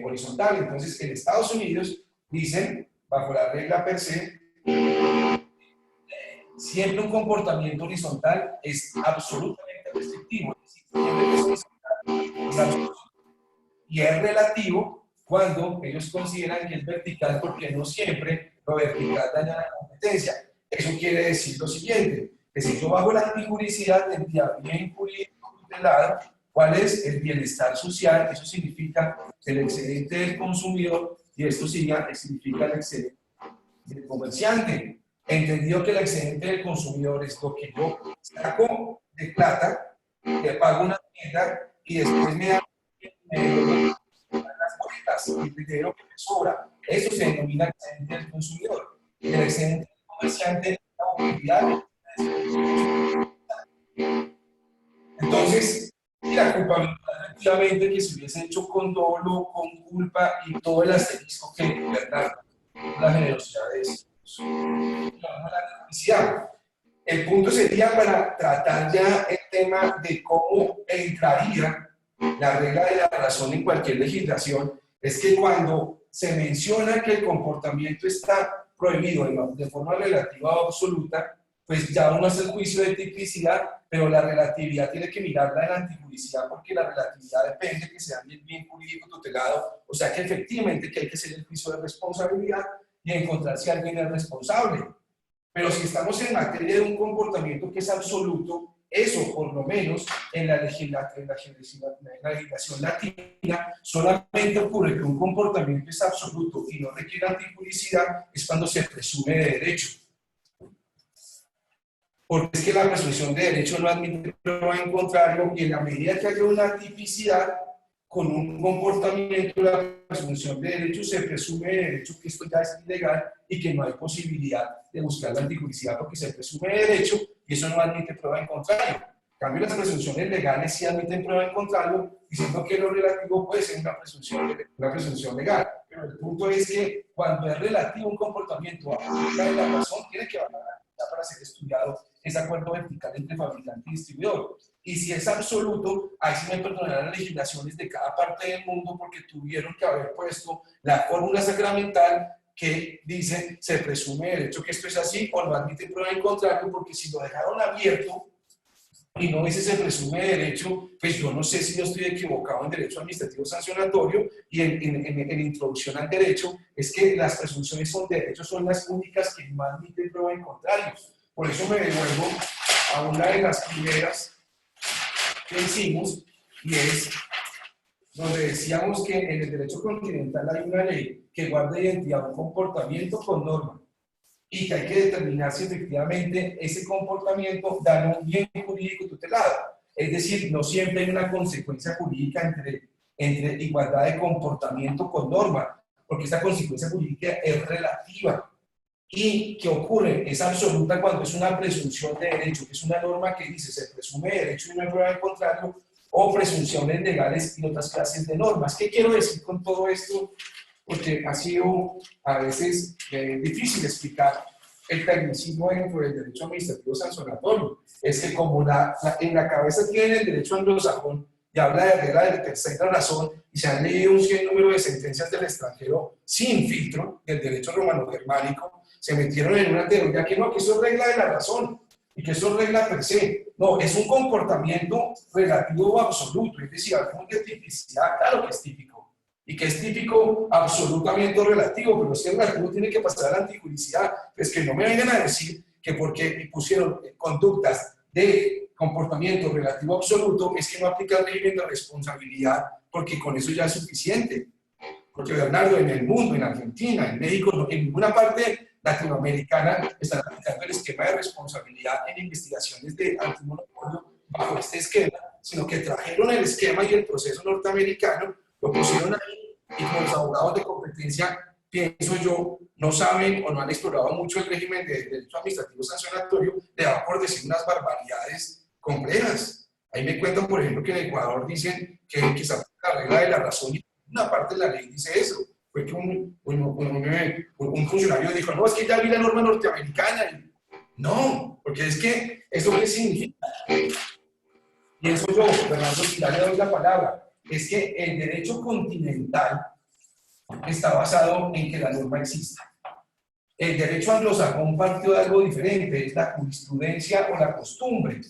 horizontal. Entonces, en Estados Unidos dicen, bajo la regla per se, siempre un comportamiento horizontal es absolutamente restrictivo, es decir, siempre que es horizontal es absoluto. Y es relativo cuando ellos consideran que es vertical, porque no siempre lo vertical daña la competencia. Eso quiere decir lo siguiente, que si yo bajo la antijuridicidad tendría bien jurídico tutelado, ¿cuál es? El bienestar social. Eso significa el excedente del consumidor, y esto significa el excedente del comerciante. Entendido que el excedente del consumidor es lo que yo saco de plata, le pago una tienda y después me dan las boletas y el dinero que me sobra. Eso se denomina excedente del consumidor. El excedente del comerciante es la utilidad. Entonces, la culpabilidad efectivamente que se hubiese hecho con dolo, con culpa y todo el asterisco que verdad, la generosidad de eso. El punto sería para tratar ya el tema de cómo entraría la regla de la razón en cualquier legislación, es que cuando se menciona que el comportamiento está prohibido de forma relativa o absoluta, pues ya uno hace el juicio de tipicidad, pero la relatividad tiene que mirarla en la antijuridicidad, porque la relatividad depende que sea bien jurídico tutelado, o sea que efectivamente que hay que hacer el juicio de responsabilidad y encontrar si alguien es responsable. Pero si estamos en materia de un comportamiento que es absoluto, eso por lo menos en la legislación latina solamente ocurre que un comportamiento es absoluto y no requiere antipublicidad es cuando se presume de derecho. Porque es que la presunción de derecho no admite prueba en contrario y en la medida que haya una tipicidad con un comportamiento, la presunción de derecho se presume de derecho que esto ya es ilegal y que no hay posibilidad de buscar la antipublicidad porque se presume de derecho y eso no admite prueba en contrario. En cambio, las presunciones legales sí admiten prueba en contrario, diciendo que lo relativo puede ser una presunción legal. Pero el punto es que cuando es relativo un comportamiento a la razón, tiene que valer para ser estudiado ese acuerdo vertical entre fabricante y distribuidor. Y si es absoluto, ahí sí me perdonarán las legislaciones de cada parte del mundo porque tuvieron que haber puesto la fórmula sacramental que dice se presume de derecho que esto es así o no admite prueba en contrario, porque si lo dejaron abierto y no dice se presume de derecho, pues yo no sé si yo estoy equivocado en derecho administrativo sancionatorio y en introducción al derecho es que las presunciones de derecho son las únicas que no admiten prueba en contrario. Por eso me devuelvo a una de las primeras que hicimos y es donde decíamos que en el derecho continental hay una ley que guarda identidad de un comportamiento con norma y que hay que determinar si efectivamente ese comportamiento da un bien jurídico tutelado. Es decir, no siempre hay una consecuencia jurídica entre igualdad de comportamiento con norma, porque esta consecuencia jurídica es relativa. ¿Y qué ocurre? Es absoluta cuando es una presunción de derecho, que es una norma que dice se presume de derecho y no hay prueba en contrario, o presunciones legales y otras clases de normas. ¿Qué quiero decir con todo esto? Porque ha sido a veces difícil explicar el tecnicismo dentro del derecho administrativo sancionatorio. Es que como en la cabeza tienen el derecho anglosajón y habla de regla de tercera razón y se han leído un sinnúmero de sentencias del extranjero sin filtro del derecho romano-germánico, se metieron en una teoría que no, que eso es regla de la razón y que eso es regla per se. No, es un comportamiento relativo o absoluto, es decir, hablamos de tipicidad, claro que es típico, y que es típico absolutamente relativo, pero si el relativo tiene que pasar a la antijuricidad, pues que no me vengan a decir que porque pusieron conductas de comportamiento relativo absoluto es que no aplica el régimen de responsabilidad, porque con eso ya es suficiente. Porque Bernardo, en el mundo, en Argentina, en México, en ninguna parte latinoamericana están aplicando el esquema de responsabilidad en investigaciones de antimonopolio bajo este esquema, sino que trajeron el esquema y el proceso norteamericano, lo pusieron ahí y como los abogados de competencia, pienso yo, no saben o no han explorado mucho el régimen de derecho administrativo sancionatorio, le da por decir unas barbaridades complejas. Ahí me cuentan, por ejemplo, que en Ecuador dicen que se aplica la regla de la razón y una parte de la ley dice eso. Fue que un funcionario dijo, no, es que ya vi la norma norteamericana. Y, no, porque es que, ¿eso qué significa? Pienso yo, Fernando, si ya le doy la palabra, es que el derecho continental está basado en que la norma exista. El derecho anglosajón partió de algo diferente, es la jurisprudencia o la costumbre.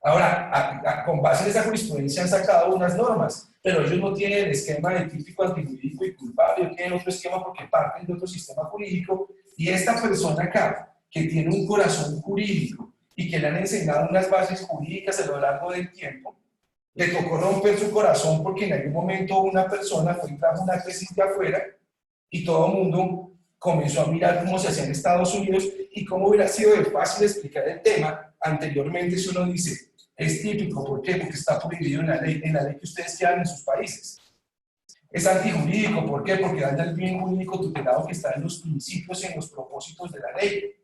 Ahora, con base en esa jurisprudencia han sacado unas normas, pero ellos no tienen el esquema de típico, antijurídico y culpable, tienen otro esquema porque parten de otro sistema jurídico, y esta persona acá, que tiene un corazón jurídico y que le han enseñado unas bases jurídicas a lo largo del tiempo, le tocó romper su corazón porque en algún momento una persona fue y trajo una tesis de afuera y todo el mundo comenzó a mirar cómo se hacía en Estados Unidos y cómo hubiera sido de fácil explicar el tema anteriormente si uno dice, es típico, ¿por qué? Porque está prohibido en la ley que ustedes quieran en sus países. Es antijurídico, ¿por qué? Porque daña el bien jurídico tutelado que está en los principios y en los propósitos de la ley.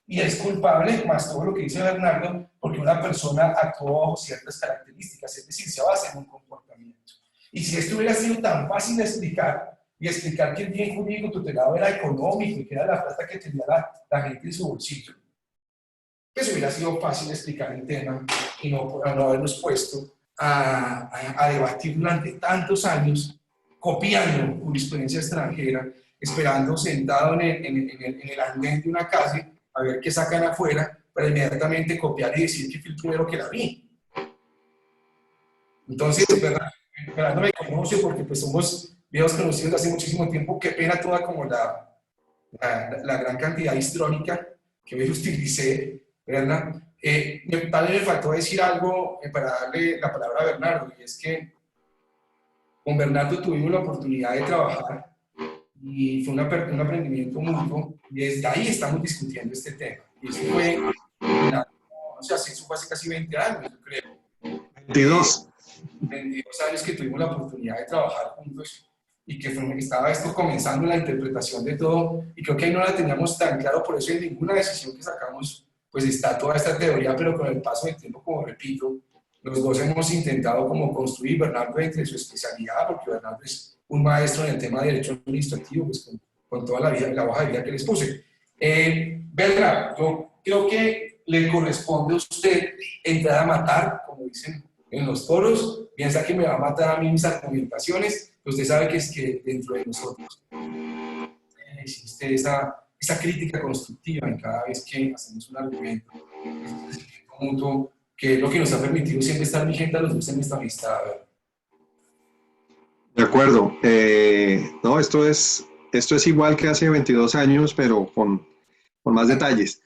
Y es culpable, más todo lo que dice Bernardo, porque una persona actuó bajo ciertas características, es decir, se basa en un comportamiento. Y si esto hubiera sido tan fácil de explicar, y explicar que el bien jurídico tutelado era económico y que era la plata que tenía la gente en su bolsillo, pues hubiera sido fácil explicar el tema y no habernos puesto a debatir durante tantos años, copiando jurisprudencia extranjera, esperando sentado en el andén de una calle a ver qué sacan afuera, para inmediatamente copiar y decir que fui el primero que la vi. Entonces, Fernando me conoce porque pues somos viejos conocidos hace muchísimo tiempo, qué pena toda como la gran cantidad histórica, que hoy utilicé, ¿verdad? Tal vez me faltó decir algo para darle la palabra a Bernardo, y es que con Bernardo tuvimos la oportunidad de trabajar y fue un aprendimiento mutuo, y desde ahí estamos discutiendo este tema. Y eso fue, o sea, eso fue hace casi 20 años, yo creo. 22. 22 años que tuvimos la oportunidad de trabajar juntos y que estaba esto comenzando la interpretación de todo, y creo que ahí no la teníamos tan claro, por eso en ninguna decisión que sacamos pues está toda esta teoría, pero con el paso del tiempo, como repito, los dos hemos intentado como construir, Bernardo entre su especialidad, porque Bernardo es un maestro en el tema de derecho administrativo, pues con toda la vida, la hoja de vida que les puse. Bernardo, yo creo que le corresponde a usted entrar a matar, como dicen en los foros, piensa que me va a matar a mí mis argumentaciones, usted sabe que es que dentro de nosotros existe esa crítica constructiva en cada vez que hacemos un argumento, ese crecimiento mutuo, que es lo que nos ha permitido siempre estar vigente a los dos en esta amistad. De acuerdo. No, esto es igual que hace 22 años, pero con más detalles.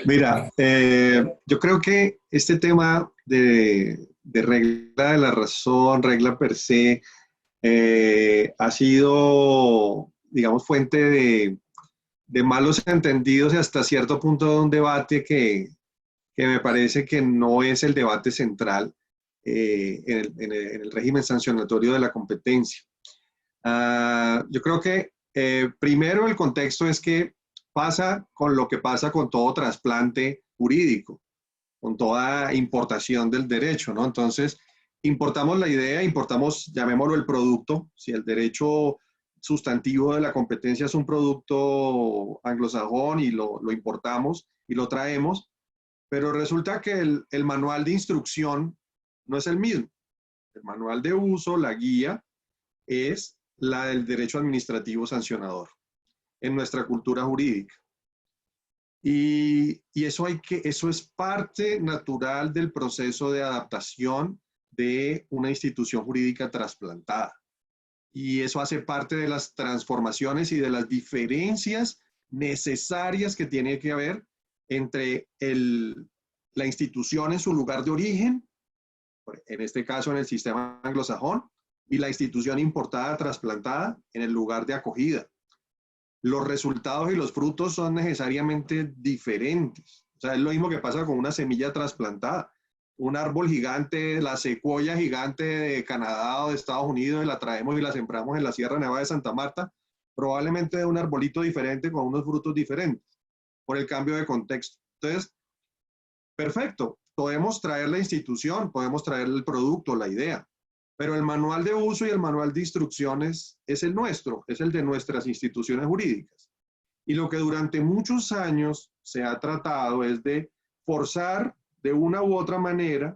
Mira, yo creo que este tema de regla de la razón, regla per se, ha sido, digamos, fuente de malos entendidos y hasta cierto punto de un debate que me parece que no es el debate central en el régimen sancionatorio de la competencia. Yo creo que primero el contexto es que pasa con lo que pasa con todo trasplante jurídico, con toda importación del derecho, ¿no? Entonces, importamos la idea, importamos, llamémoslo el producto, si el derecho sustantivo de la competencia es un producto anglosajón y lo importamos y lo traemos, pero resulta que el manual de instrucción no es el mismo. El manual de uso, la guía, es la del derecho administrativo sancionador en nuestra cultura jurídica. Y eso es parte natural del proceso de adaptación de una institución jurídica trasplantada. Y eso hace parte de las transformaciones y de las diferencias necesarias que tiene que haber entre la institución en su lugar de origen, en este caso en el sistema anglosajón, y la institución importada trasplantada en el lugar de acogida. Los resultados y los frutos son necesariamente diferentes. O sea, es lo mismo que pasa con una semilla trasplantada. Un árbol gigante, la secuoya gigante de Canadá o de Estados Unidos, y la traemos y la sembramos en la Sierra Nevada de Santa Marta, probablemente de un arbolito diferente con unos frutos diferentes, por el cambio de contexto. Entonces, perfecto, podemos traer la institución, podemos traer el producto, la idea, pero el manual de uso y el manual de instrucciones es el nuestro, es el de nuestras instituciones jurídicas. Y lo que durante muchos años se ha tratado es de forzar de una u otra manera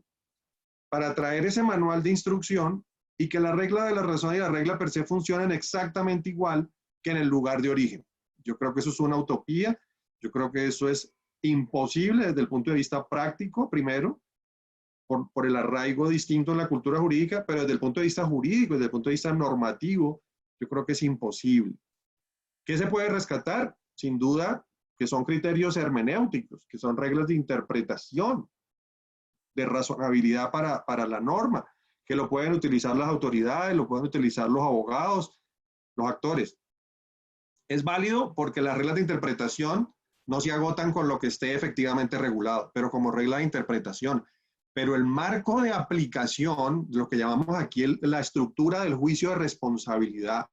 para traer ese manual de instrucción y que la regla de la razón y la regla per se funcionen exactamente igual que en el lugar de origen. Yo creo que eso es una utopía, yo creo que eso es imposible desde el punto de vista práctico, primero, por el arraigo distinto en la cultura jurídica, pero desde el punto de vista jurídico, desde el punto de vista normativo, yo creo que es imposible. ¿Qué se puede rescatar? Sin duda que son criterios hermenéuticos, que son reglas de interpretación, de razonabilidad para la norma, que lo pueden utilizar las autoridades, lo pueden utilizar los abogados, los actores. Es válido porque las reglas de interpretación no se agotan con lo que esté efectivamente regulado, pero como regla de interpretación. Pero el marco de aplicación, lo que llamamos aquí la estructura del juicio de responsabilidad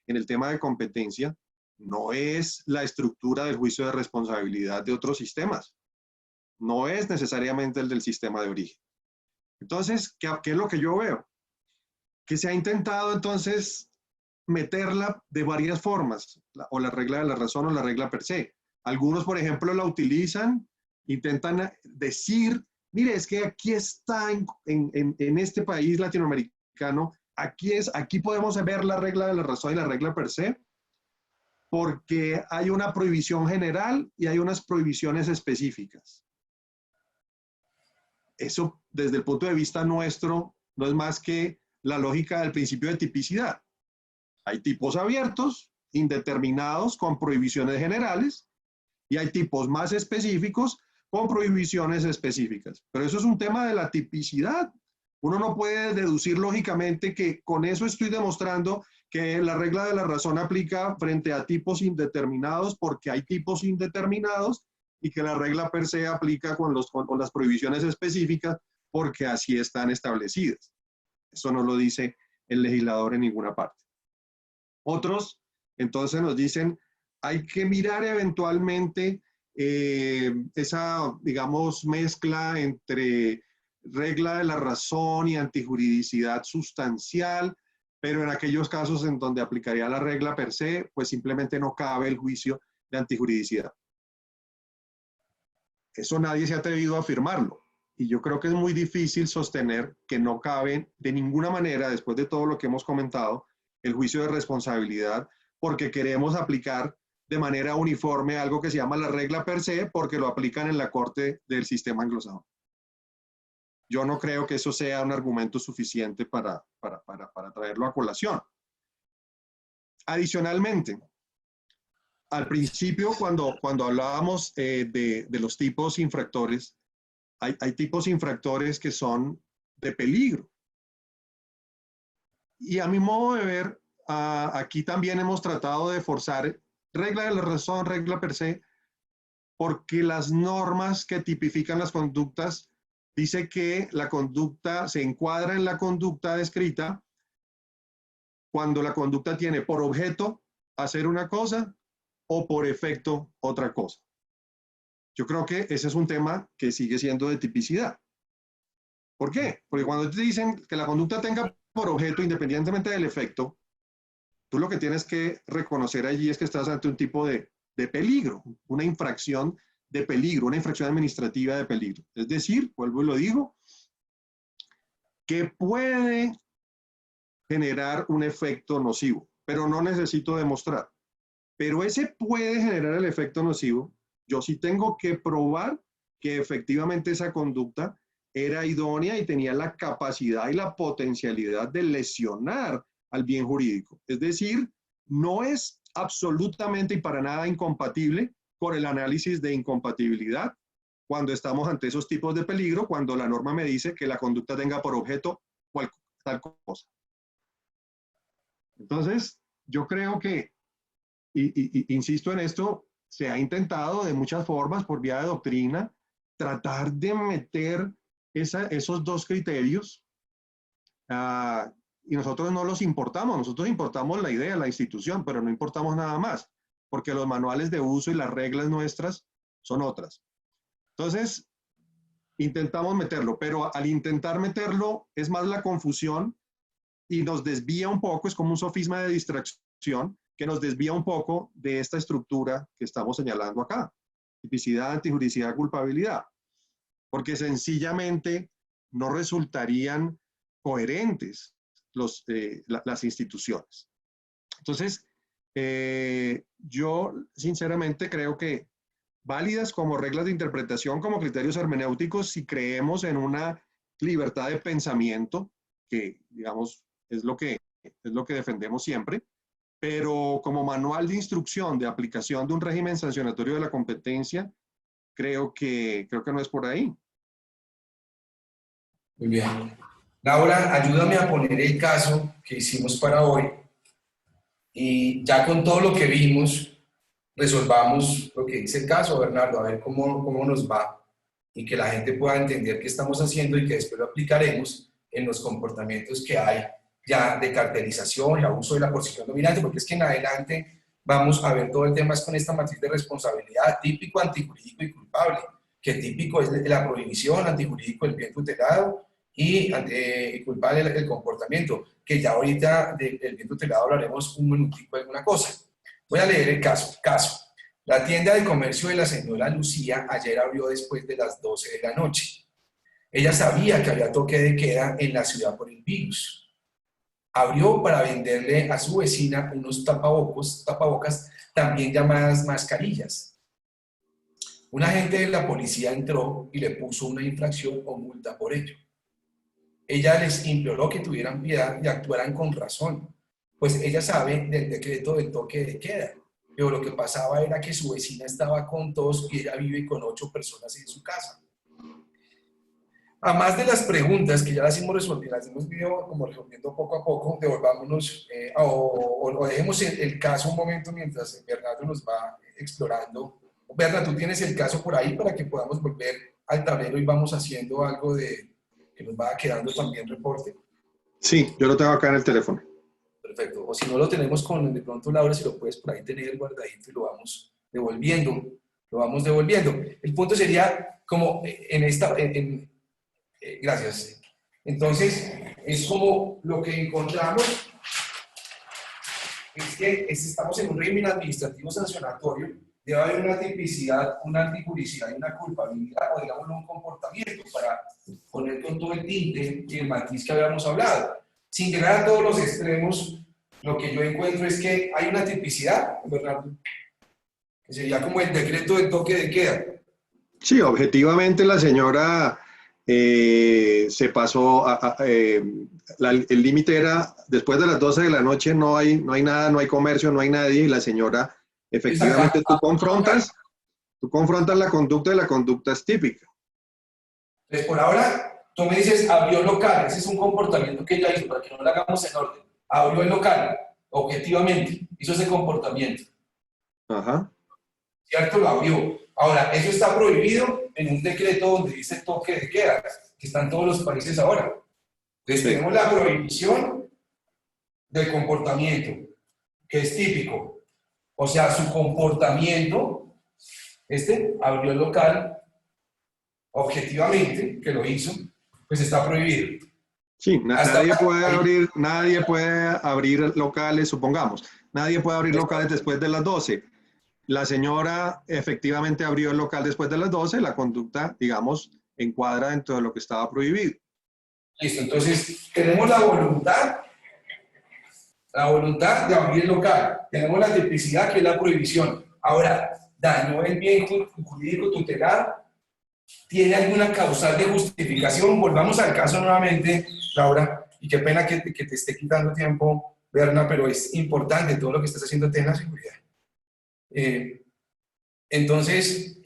en el tema de competencia, no es la estructura del juicio de responsabilidad de otros sistemas. No es necesariamente el del sistema de origen. Entonces, ¿qué es lo que yo veo? Que se ha intentado entonces meterla de varias formas, o la regla de la razón o la regla per se. Algunos, por ejemplo, la utilizan, intentan decir, mire, es que aquí está en este país latinoamericano, aquí podemos ver la regla de la razón y la regla per se, porque hay una prohibición general y hay unas prohibiciones específicas. Eso, desde el punto de vista nuestro, no es más que la lógica del principio de tipicidad. Hay tipos abiertos, indeterminados, con prohibiciones generales, Y hay tipos más específicos con prohibiciones específicas. Pero eso es un tema de la tipicidad. Uno no puede deducir lógicamente que con eso estoy demostrando que la regla de la razón aplica frente a tipos indeterminados porque hay tipos indeterminados y que la regla per se aplica con las prohibiciones específicas porque así están establecidas. Eso no lo dice el legislador en ninguna parte. Otros, entonces, nos dicen, hay que mirar eventualmente esa, digamos, mezcla entre regla de la razón y antijuridicidad sustancial, pero en aquellos casos en donde aplicaría la regla per se, pues simplemente no cabe el juicio de antijuridicidad. Eso nadie se ha atrevido a afirmarlo. Y yo creo que es muy difícil sostener que no cabe de ninguna manera, después de todo lo que hemos comentado, el juicio de responsabilidad, porque queremos aplicar de manera uniforme algo que se llama la regla per se, porque lo aplican en la corte del sistema anglosajón. Yo no creo que eso sea un argumento suficiente para traerlo a colación. Adicionalmente, al principio, cuando hablábamos de los tipos infractores, hay tipos infractores que son de peligro. Y a mi modo de ver, aquí también hemos tratado de forzar regla de la razón, regla per se, porque las normas que tipifican las conductas dice que la conducta se encuadra en la conducta descrita cuando la conducta tiene por objeto hacer una cosa o por efecto otra cosa. Yo creo que ese es un tema que sigue siendo de tipicidad. ¿Por qué? Porque cuando te dicen que la conducta tenga por objeto, independientemente del efecto, tú lo que tienes que reconocer allí es que estás ante un tipo de peligro, una infracción de peligro, una infracción administrativa de peligro. Es decir, vuelvo y lo digo, que puede generar un efecto nocivo, pero no necesito demostrar. Pero ese puede generar el efecto nocivo. Yo sí tengo que probar que efectivamente esa conducta era idónea y tenía la capacidad y la potencialidad de lesionar al bien jurídico. Es decir, no es absolutamente y para nada incompatible con el análisis de incompatibilidad cuando estamos ante esos tipos de peligro, cuando la norma me dice que la conducta tenga por objeto tal cosa. Entonces, yo creo que, insisto en esto, se ha intentado de muchas formas, por vía de doctrina, tratar de meter esos dos criterios y nosotros no los importamos, nosotros importamos la idea, la institución, pero no importamos nada más, porque los manuales de uso y las reglas nuestras son otras. Entonces, intentamos meterlo, pero al intentar meterlo es más la confusión y nos desvía un poco, es como un sofisma de distracción que nos desvía un poco de esta estructura que estamos señalando acá. Tipicidad, antijuridicidad, culpabilidad. Porque sencillamente no resultarían coherentes las instituciones. Entonces, yo sinceramente creo que válidas como reglas de interpretación, como criterios hermenéuticos, si creemos en una libertad de pensamiento, que digamos es lo que defendemos siempre, pero como manual de instrucción de aplicación de un régimen sancionatorio de la competencia, creo que no es por ahí. Muy bien. Laura, ayúdame a poner el caso que hicimos para hoy y ya con todo lo que vimos, resolvamos lo que dice el caso, Bernardo, a ver cómo nos va y que la gente pueda entender qué estamos haciendo y que después lo aplicaremos en los comportamientos que hay ya de cartelización y abuso de la posición dominante, porque es que en adelante vamos a ver todo el tema es con esta matriz de responsabilidad, típico, antijurídico y culpable, que típico es la prohibición, antijurídico el bien tutelado y culpable el comportamiento, que ya ahorita del bien tutelado hablaremos un minutico de alguna cosa. Voy a leer el caso. La tienda de comercio de la señora Lucía ayer abrió después de las 12 de la noche. Ella sabía que había toque de queda en la ciudad por el virus. Abrió para venderle a su vecina unos tapabocas, también llamadas mascarillas. Un agente de la policía entró y le puso una infracción o multa por ello. Ella les imploró que tuvieran piedad y actuaran con razón, pues ella sabe del decreto del toque de queda. pero lo que pasaba era que su vecina estaba con tos y ella vive con 8 personas en su casa. Además de las preguntas que ya las hemos resuelto, las hemos ido como resolviendo poco a poco, devolvámonos o dejemos el caso un momento mientras Bernardo nos va explorando. Bernardo, tú tienes el caso por ahí para que podamos volver al tablero y vamos haciendo algo de que nos va quedando también reporte. Sí, yo lo tengo acá en el teléfono. Perfecto. O si no lo tenemos con de pronto Laura, si lo puedes por ahí tener guardadito y lo vamos devolviendo. Lo vamos devolviendo. El punto sería como en esta... gracias. Entonces, es como lo que encontramos es que estamos en un régimen administrativo sancionatorio, debe haber una tipicidad, una antijuricidad y una culpabilidad, o digamos un comportamiento para poner con todo el tinte y el matiz que habíamos hablado. Sin llegar a todos los extremos, lo que yo encuentro es que hay una tipicidad, Bernardo, que sería como el decreto del toque de queda. Sí, objetivamente la señora se pasó, el límite era después de las 12 de la noche no hay nada, no hay comercio, no hay nadie y la señora, efectivamente tú confrontas la conducta y la conducta es típica. Entonces, por ahora, tú me dices, abrió local, ese es un comportamiento que ella hizo, para que no lo hagamos en orden. Abrió el local, objetivamente, hizo ese comportamiento. Ajá. ¿Cierto? Lo abrió. Ahora, eso está prohibido en un decreto donde dice toque de queda, que está en todos los países ahora. Entonces, tenemos la prohibición del comportamiento, que es típico. O sea, su comportamiento, abrió el local, objetivamente, que lo hizo, pues está prohibido. Sí, nadie puede abrir locales, supongamos. Nadie puede abrir locales después de las 12. La señora efectivamente abrió el local después de las 12, la conducta, digamos, encuadra dentro de lo que estaba prohibido. Listo, entonces tenemos la voluntad de abrir el local, tenemos la tipicidad que es la prohibición. Ahora, dañó el bien jurídico tutelar, ¿tiene alguna causal de justificación? Volvamos al caso nuevamente, Laura, y qué pena que te esté quitando tiempo, Berna, pero es importante todo lo que estás haciendo, ten la seguridad. Entonces,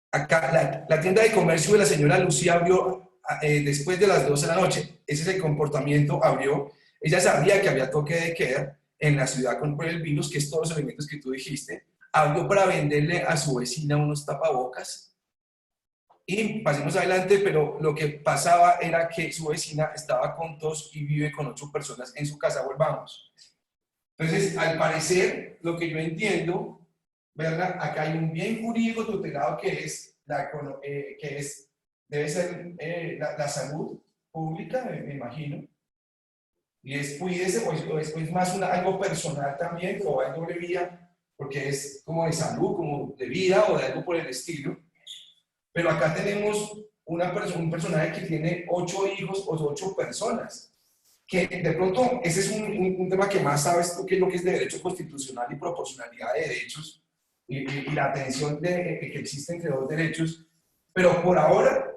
acá la tienda de comercio de la señora Lucía abrió después de las 12 de la noche. Ese es el comportamiento, abrió. Ella sabía que había toque de queda en la ciudad con el virus, que es todos los elementos que tú dijiste. Abrió para venderle a su vecina unos tapabocas. Y pasemos adelante, pero lo que pasaba era que su vecina estaba con tos y vive con 8 personas en su casa. Volvamos. Entonces, al parecer, lo que yo entiendo, ¿verdad? Acá hay un bien jurídico tutelado que debe ser la salud pública, me imagino. Y es cuídese, o es más algo personal también, o hay doble vía, porque es como de salud, como de vida, o de algo por el estilo. Pero acá tenemos un personaje que tiene 8 hijos o 8 personas. Que de pronto ese es un tema que más sabes tú, que es lo que es de derecho constitucional y proporcionalidad de derechos y la tensión que existe entre dos derechos, pero por ahora,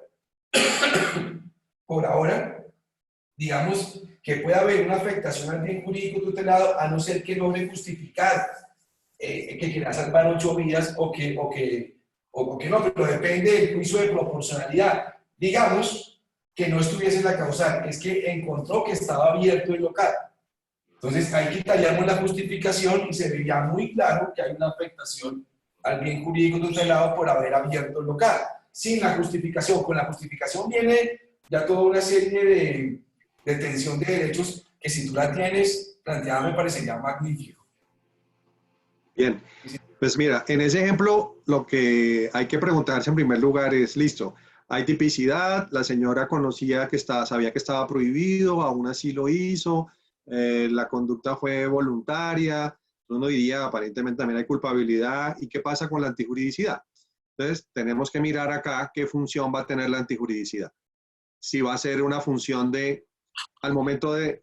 digamos que puede haber una afectación al bien jurídico tutelado a no ser que logre justificar que quiera salvar 8 vidas o que no, pero depende del juicio de proporcionalidad. Digamos que no estuviese en la causal, es que encontró que estaba abierto el local. Entonces ahí quitaríamos la justificación y se vería muy claro que hay una afectación al bien jurídico tutelado por haber abierto el local. Sin la justificación, con la justificación viene ya toda una serie de tensión de derechos que si tú la tienes planteada me parecería magnífico. Bien, pues mira, en ese ejemplo lo que hay que preguntarse en primer lugar es, listo, hay tipicidad, la señora sabía que estaba prohibido, aún así lo hizo, la conducta fue voluntaria, uno diría aparentemente también hay culpabilidad, ¿y qué pasa con la antijuridicidad? Entonces tenemos que mirar acá qué función va a tener la antijuridicidad. Si va a ser una función al momento de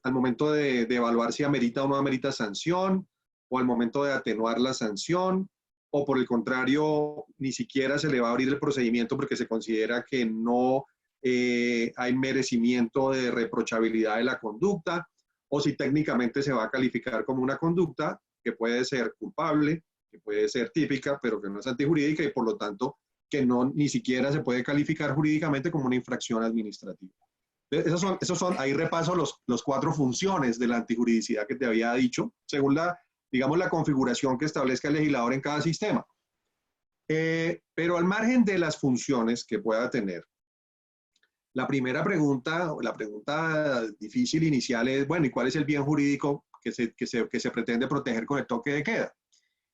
evaluar si amerita o no amerita sanción, o al momento de atenuar la sanción, o por el contrario, ni siquiera se le va a abrir el procedimiento porque se considera que no hay merecimiento de reprochabilidad de la conducta, o si técnicamente se va a calificar como una conducta que puede ser culpable, que puede ser típica, pero que no es antijurídica y por lo tanto que no ni siquiera se puede calificar jurídicamente como una infracción administrativa. Ahí repaso los 4 funciones de la antijuridicidad que te había dicho, según digamos, la configuración que establezca el legislador en cada sistema. Pero al margen de las funciones que pueda tener, la primera pregunta, o la pregunta difícil inicial es, bueno, ¿y cuál es el bien jurídico que se pretende proteger con el toque de queda?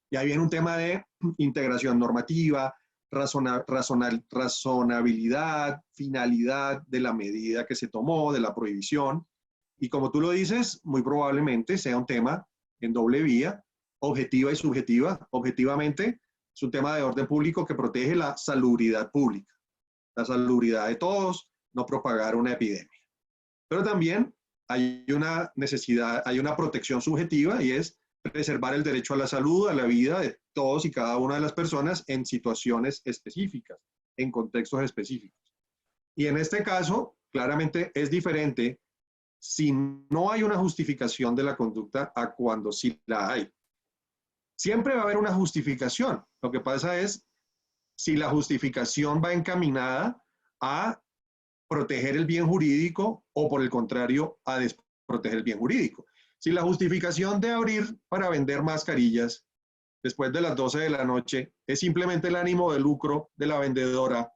Y ahí viene un tema de integración normativa, razonabilidad, finalidad de la medida que se tomó, de la prohibición. Y como tú lo dices, muy probablemente sea un tema en doble vía, objetiva y subjetiva. Objetivamente, es un tema de orden público que protege la salubridad pública, la salubridad de todos, no propagar una epidemia. Pero también hay una necesidad, hay una protección subjetiva y es preservar el derecho a la salud, a la vida de todos y cada una de las personas en situaciones específicas, en contextos específicos. Y en este caso, claramente es diferente si no hay una justificación de la conducta a cuando sí la hay. Siempre va a haber una justificación. Lo que pasa es si la justificación va encaminada a proteger el bien jurídico o por el contrario a desproteger el bien jurídico. Si la justificación de abrir para vender mascarillas después de las 12 de la noche es simplemente el ánimo de lucro de la vendedora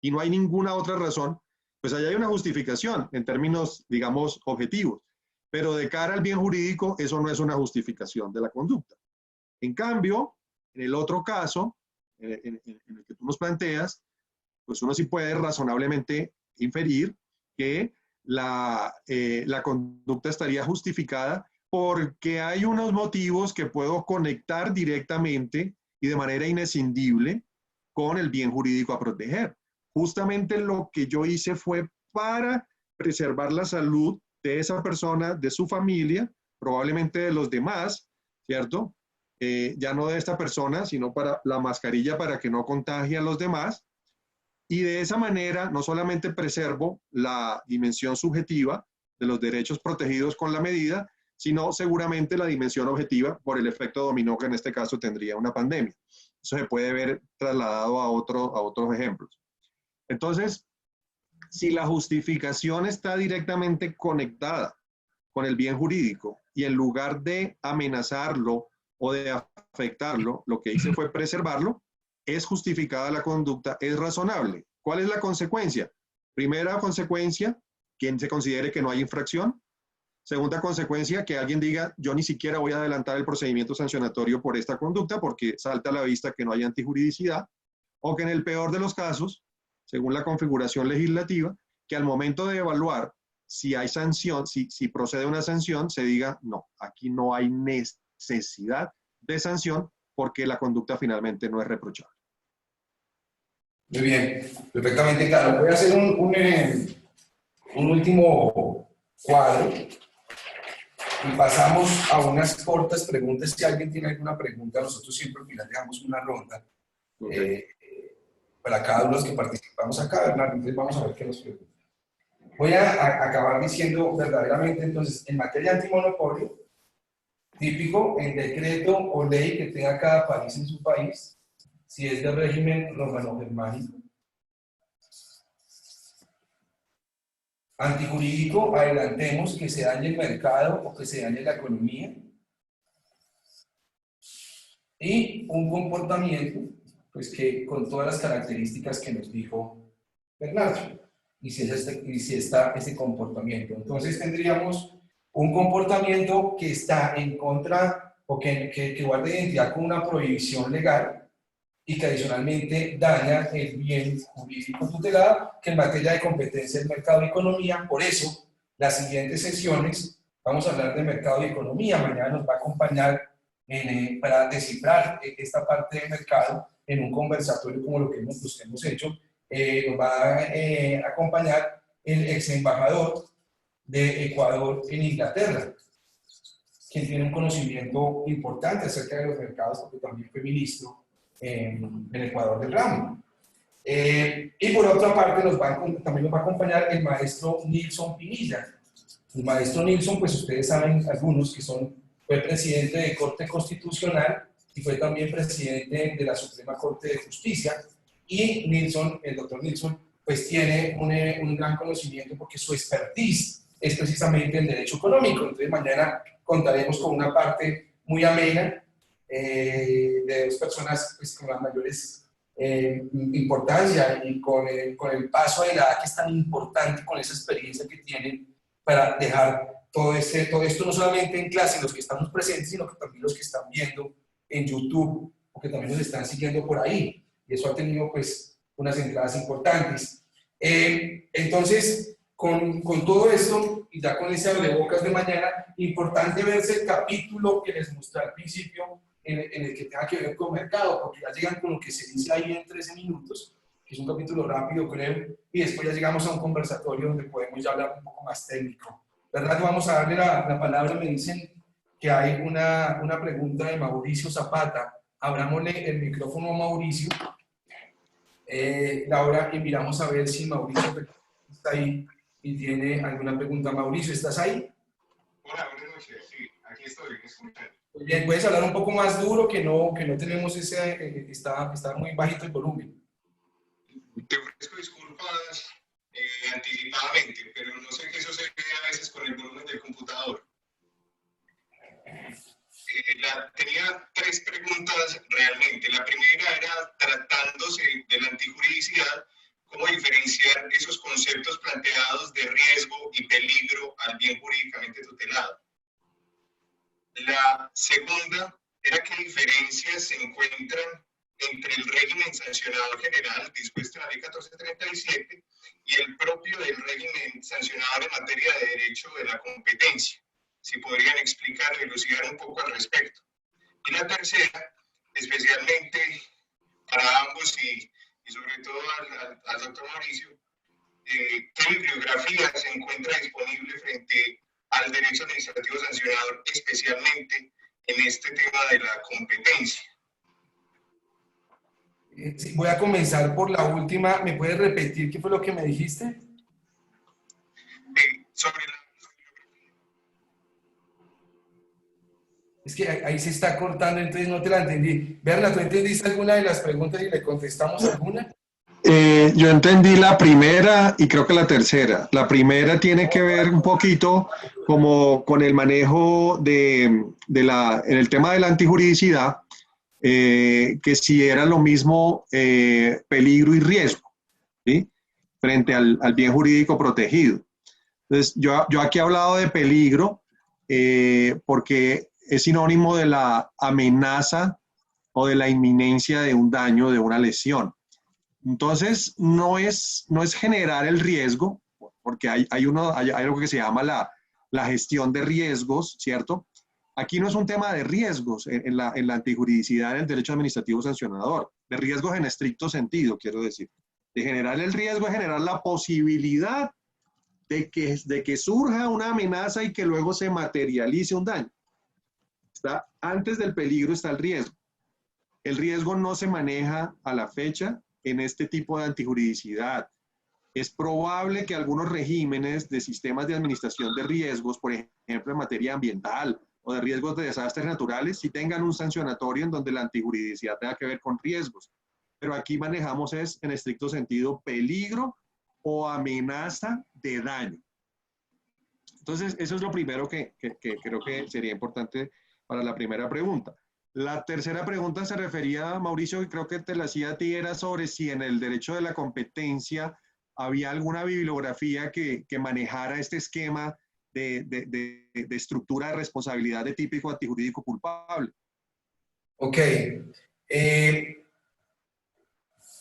y no hay ninguna otra razón, pues ahí hay una justificación en términos, digamos, objetivos. Pero de cara al bien jurídico, eso no es una justificación de la conducta. En cambio, en el otro caso, en el que tú nos planteas, pues uno sí puede razonablemente inferir que la conducta estaría justificada porque hay unos motivos que puedo conectar directamente y de manera inescindible con el bien jurídico a proteger. Justamente lo que yo hice fue para preservar la salud de esa persona, de su familia, probablemente de los demás, ¿cierto? Ya no de esta persona, sino para la mascarilla para que no contagie a los demás. Y de esa manera no solamente preservo la dimensión subjetiva de los derechos protegidos con la medida, sino seguramente la dimensión objetiva por el efecto dominó que en este caso tendría una pandemia. Eso se puede ver trasladado a otros ejemplos. Entonces, si la justificación está directamente conectada con el bien jurídico y en lugar de amenazarlo o de afectarlo, lo que hice fue preservarlo, es justificada la conducta, es razonable. ¿Cuál es la consecuencia? Primera consecuencia, quien se considere que no hay infracción. Segunda consecuencia, que alguien diga, yo ni siquiera voy a adelantar el procedimiento sancionatorio por esta conducta porque salta a la vista que no hay antijuridicidad. O que en el peor de los casos, según la configuración legislativa, que al momento de evaluar si hay sanción, si procede una sanción, se diga, no, aquí no hay necesidad de sanción porque la conducta finalmente no es reprochable. Muy bien, perfectamente claro. Voy a hacer un último cuadro y pasamos a unas cortas preguntas. Si alguien tiene alguna pregunta, nosotros siempre al final dejamos una ronda para cada uno de los que participamos acá. Entonces vamos a ver qué nos preguntan. Voy a acabar diciendo verdaderamente, entonces, en materia antimonopolio, típico en decreto o ley que tenga cada país en su país, si es de régimen romano-germánico. Antijurídico, adelantemos que se dañe el mercado o que se dañe la economía. Y un comportamiento, pues que con todas las características que nos dijo Bernardo, y si está ese comportamiento. Entonces tendríamos un comportamiento que está en contra o que guarda identidad con una prohibición legal y que adicionalmente daña el bien jurídico tutelado, que en materia de competencia del mercado y economía. Por eso, las siguientes sesiones vamos a hablar de mercado y economía. Mañana nos va a acompañar para descifrar esta parte del mercado en un conversatorio como lo que hemos hecho. Nos va a acompañar el ex embajador de Ecuador en Inglaterra, quien tiene un conocimiento importante acerca de los mercados porque también fue ministro en Ecuador del ramo. Y por otra parte también nos va a acompañar el maestro Nilson Pinilla. El maestro Nilson, pues ustedes saben algunos que son fue presidente de Corte Constitucional y fue también presidente de la Suprema Corte de Justicia. Y Nilson, el doctor Nilson, pues tiene un gran conocimiento porque su expertise es precisamente el derecho económico. Entonces mañana contaremos con una parte muy amena de dos personas pues, con las mayores importancia y con el paso de la edad que es tan importante, con esa experiencia que tienen para dejar todo esto no solamente en clase, los que estamos presentes, sino que también los que están viendo en YouTube o que también nos están siguiendo por ahí. Y eso ha tenido pues unas entradas importantes. Entonces, con todo esto y ya con ese abrebocas de mañana, importante verse el capítulo que les mostré al principio en el que tenga que ver con mercado, porque ya llegan con lo que se dice ahí en 13 minutos, que es un capítulo rápido, creo, y después ya llegamos a un conversatorio donde podemos ya hablar un poco más técnico. ¿Verdad? Vamos a darle la palabra, me dicen que hay una pregunta de Mauricio Zapata. Abrámosle el micrófono a Mauricio. Laura, y miramos a ver si Mauricio está ahí y tiene alguna pregunta. Mauricio, ¿estás ahí? Hola, buenas noches. Sí, aquí estoy. Muy bien, puedes hablar un poco más duro, que no tenemos ese, está muy bajito el volumen. Te ofrezco disculpas anticipadamente, pero no sé qué sucede a veces con el volumen del computador. Tenía 3 preguntas realmente. La primera era, tratándose de la antijuridicidad, ¿cómo diferenciar esos conceptos planteados de riesgo y peligro al bien jurídicamente tutelado? La segunda era qué diferencias se encuentran entre el régimen sancionador general dispuesto en la Ley 1437 y el propio del régimen sancionador en materia de derecho de la competencia. Si podrían explicar y elucidar un poco al respecto. Y la tercera, especialmente para ambos y sobre todo al doctor Mauricio, ¿qué bibliografía se encuentra disponible frente al derecho administrativo sancionador, especialmente en este tema de la competencia? Sí, voy a comenzar por la última. ¿Me puedes repetir qué fue lo que me dijiste? Sobre la... Es que ahí se está cortando, entonces no te la entendí. Berna, ¿tú entendiste alguna de las preguntas y le contestamos alguna? Yo entendí la primera y creo que la tercera. La primera tiene que ver un poquito como con el manejo en el tema de la antijuridicidad, que si era lo mismo peligro y riesgo, ¿sí? Frente al bien jurídico protegido. Entonces, yo aquí he hablado de peligro porque es sinónimo de la amenaza o de la inminencia de un daño, de una lesión. Entonces, no es generar el riesgo, porque hay algo que se llama la gestión de riesgos, ¿cierto? Aquí no es un tema de riesgos en la antijuridicidad en el derecho administrativo sancionador, de riesgos en estricto sentido, quiero decir. De generar el riesgo es generar la posibilidad de que surja una amenaza y que luego se materialice un daño. Antes del peligro está el riesgo. El riesgo no se maneja a la fecha en este tipo de antijuridicidad. Es probable que algunos regímenes de sistemas de administración de riesgos, por ejemplo en materia ambiental o de riesgos de desastres naturales, sí tengan un sancionatorio en donde la antijuridicidad tenga que ver con riesgos. Pero aquí manejamos en estricto sentido peligro o amenaza de daño. Entonces, eso es lo primero que creo que sería importante para la primera pregunta. La tercera pregunta se refería, Mauricio, y creo que te la hacía a ti, era sobre si en el derecho de la competencia había alguna bibliografía que manejara este esquema de estructura de responsabilidad de típico antijurídico culpable. Ok.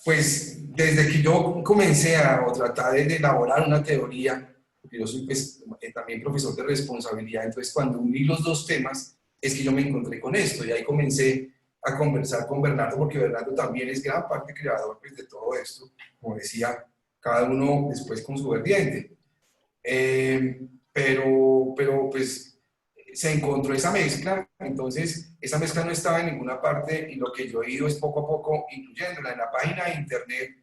Pues desde que yo comencé a tratar de elaborar una teoría, porque yo soy pues, también profesor de responsabilidad, entonces cuando uní los dos temas, es que yo me encontré con esto y ahí comencé a conversar con Bernardo, porque Bernardo también es gran parte creador pues, de todo esto, como decía, cada uno después con su vertiente. Pero pues se encontró esa mezcla, entonces esa mezcla no estaba en ninguna parte y lo que yo he ido es poco a poco incluyéndola en la página de internet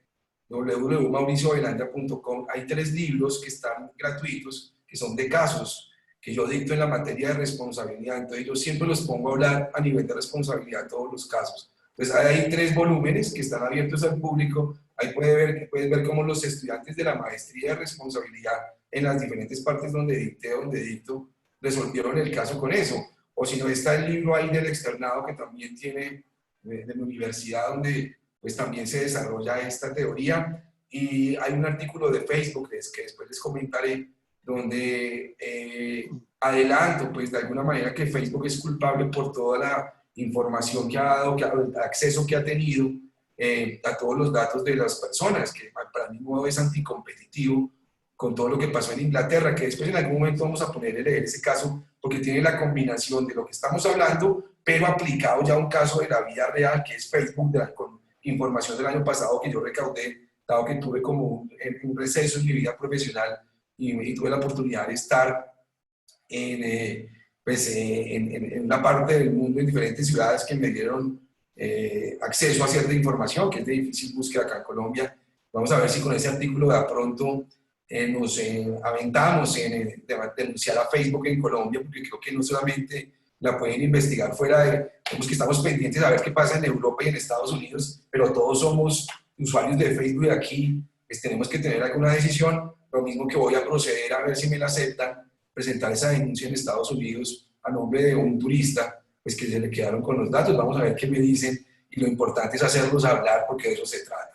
www.mauriciovelandia.com. Hay 3 libros que están gratuitos, que son de casos. que yo dicto en la materia de responsabilidad. Entonces yo siempre los pongo a hablar a nivel de responsabilidad en todos los casos. Entonces hay 3 volúmenes que están abiertos al público. Ahí puedes ver cómo los estudiantes de la maestría de responsabilidad en las diferentes partes donde dicto, resolvieron el caso con eso. O si no, está el libro ahí del externado que también tiene de la universidad, donde pues también se desarrolla esta teoría. Y hay un artículo de Facebook que después les comentaré, donde adelanto, pues de alguna manera, que Facebook es culpable por toda la información que ha dado, el acceso que ha tenido a todos los datos de las personas, que para mi modo es anticompetitivo con todo lo que pasó en Inglaterra, que después en algún momento vamos a poner ese caso, porque tiene la combinación de lo que estamos hablando, pero aplicado ya a un caso de la vida real, que es Facebook, con información del año pasado que yo recaudé, dado que tuve como un receso en mi vida profesional y tuve la oportunidad de estar en una parte del mundo, en diferentes ciudades que me dieron acceso a cierta información, que es de difícil búsqueda acá en Colombia. Vamos a ver si con ese artículo de pronto nos aventamos en denunciar a Facebook en Colombia, porque creo que no solamente la pueden investigar fuera de, vemos que estamos pendientes a ver qué pasa en Europa y en Estados Unidos, pero todos somos usuarios de Facebook de aquí, pues tenemos que tener alguna decisión. Lo mismo que voy a proceder a ver si me la aceptan, presentar esa denuncia en Estados Unidos a nombre de un turista, pues que se le quedaron con los datos. Vamos a ver qué me dicen, y lo importante es hacerlos hablar, porque de eso se trata.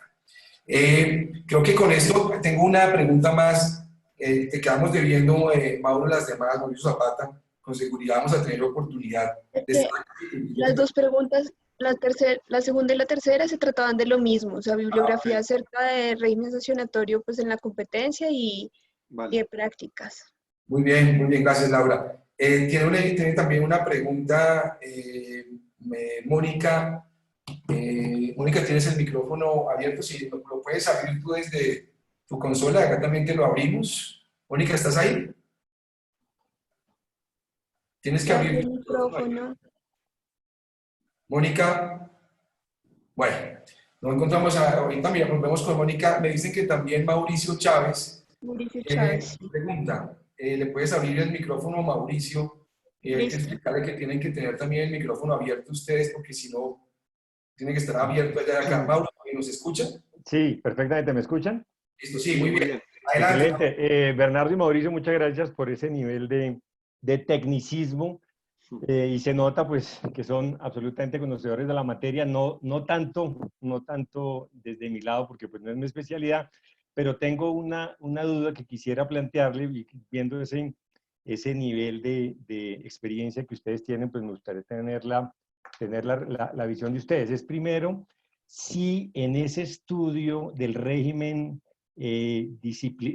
Creo que con esto tengo una pregunta más. Te quedamos debiendo, Mauro, las demás, Mauricio Zapata. Con seguridad vamos a tener oportunidad de estar aquí. Las 2 preguntas, la segunda y la tercera, se trataban de lo mismo, o sea, bibliografía acerca de régimen sancionatorio pues en la competencia y de prácticas. Muy bien, gracias, Laura. Tiene también una pregunta, Mónica. Mónica, tienes el micrófono abierto, si lo puedes abrir tú desde tu consola, acá también te lo abrimos. Mónica, ¿estás ahí? Tienes que abrir el micrófono. Mónica, bueno, no encontramos ahorita, mira, volvemos con Mónica. Me dicen que también Mauricio Chávez. Mauricio Chávez. Pregunta, ¿le puedes abrir el micrófono a Mauricio? Hay que explicarle que tienen que tener también el micrófono abierto ustedes, porque si no, tiene que estar abierto allá de acá. Mauro, ¿nos escuchan? Sí, perfectamente. ¿Me escuchan? Listo, sí, muy bien. Adelante. Excelente. Bernardo y Mauricio, muchas gracias por ese nivel de tecnicismo. Y se nota pues que son absolutamente conocedores de la materia, no tanto desde mi lado, porque pues no es mi especialidad, pero tengo una duda que quisiera plantearle, viendo ese nivel de experiencia que ustedes tienen, pues me gustaría tener la visión de ustedes. Es primero, si en ese estudio del régimen, de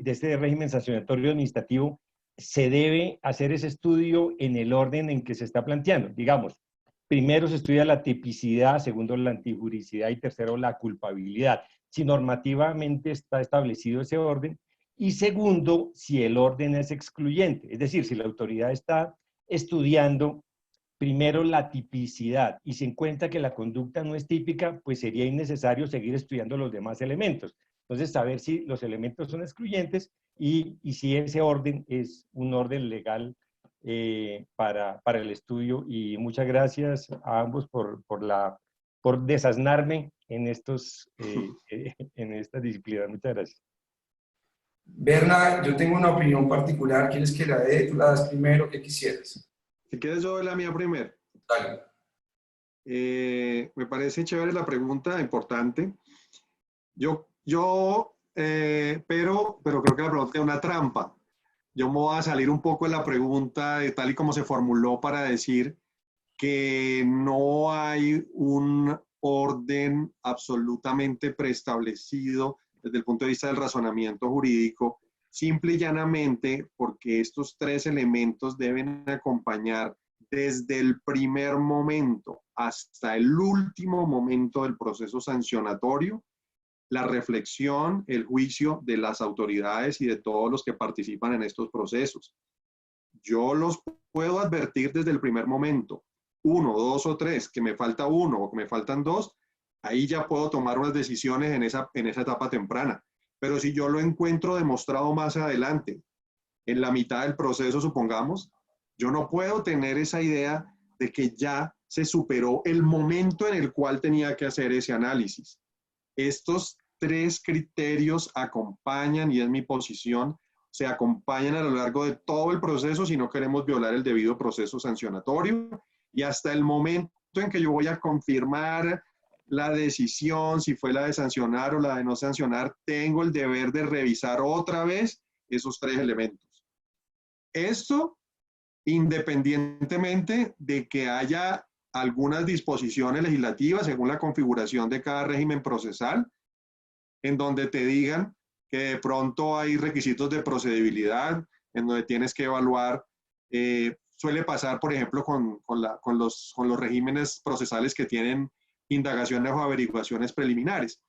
este régimen sancionatorio administrativo, se debe hacer ese estudio en el orden en que se está planteando. Digamos, primero se estudia la tipicidad, segundo la antijuricidad y tercero la culpabilidad. Si normativamente está establecido ese orden. Y segundo, si el orden es excluyente. Es decir, si la autoridad está estudiando primero la tipicidad y se encuentra que la conducta no es típica, pues sería innecesario seguir estudiando los demás elementos. Entonces, saber si los elementos son excluyentes y si ese orden es un orden legal para el estudio. Y muchas gracias a ambos por desasnarme en estas disciplinas. Muchas gracias. Berna, yo tengo una opinión particular. ¿Quieres que la dé? Tú la das primero. ¿Qué quisieras? Si quieres, yo doy la mía primero. Dale. Me parece chévere la pregunta, importante. Pero creo que la pregunta es una trampa. Yo me voy a salir un poco de la pregunta de tal y como se formuló para decir que no hay un orden absolutamente preestablecido desde el punto de vista del razonamiento jurídico, simple y llanamente porque estos 3 elementos deben acompañar desde el primer momento hasta el último momento del proceso sancionatorio la reflexión, el juicio de las autoridades y de todos los que participan en estos procesos. Yo los puedo advertir desde el primer momento, 1, 2 o 3, que me falta 1 o que me faltan 2, ahí ya puedo tomar unas decisiones en esa etapa temprana. Pero si yo lo encuentro demostrado más adelante, en la mitad del proceso, supongamos, Yo no puedo tener esa idea de que ya se superó el momento en el cual tenía que hacer ese análisis. Estos 3 criterios acompañan, y es mi posición, se acompañan a lo largo de todo el proceso si no queremos violar el debido proceso sancionatorio, y hasta el momento en que yo voy a confirmar la decisión, si fue la de sancionar o la de no sancionar, tengo el deber de revisar otra vez esos 3 elementos. Esto independientemente de que haya algunas disposiciones legislativas según la configuración de cada régimen procesal, en donde te digan que de pronto hay requisitos de procedibilidad, en donde tienes que evaluar, suele pasar, por ejemplo, con los regímenes procesales que tienen indagaciones o averiguaciones preliminares.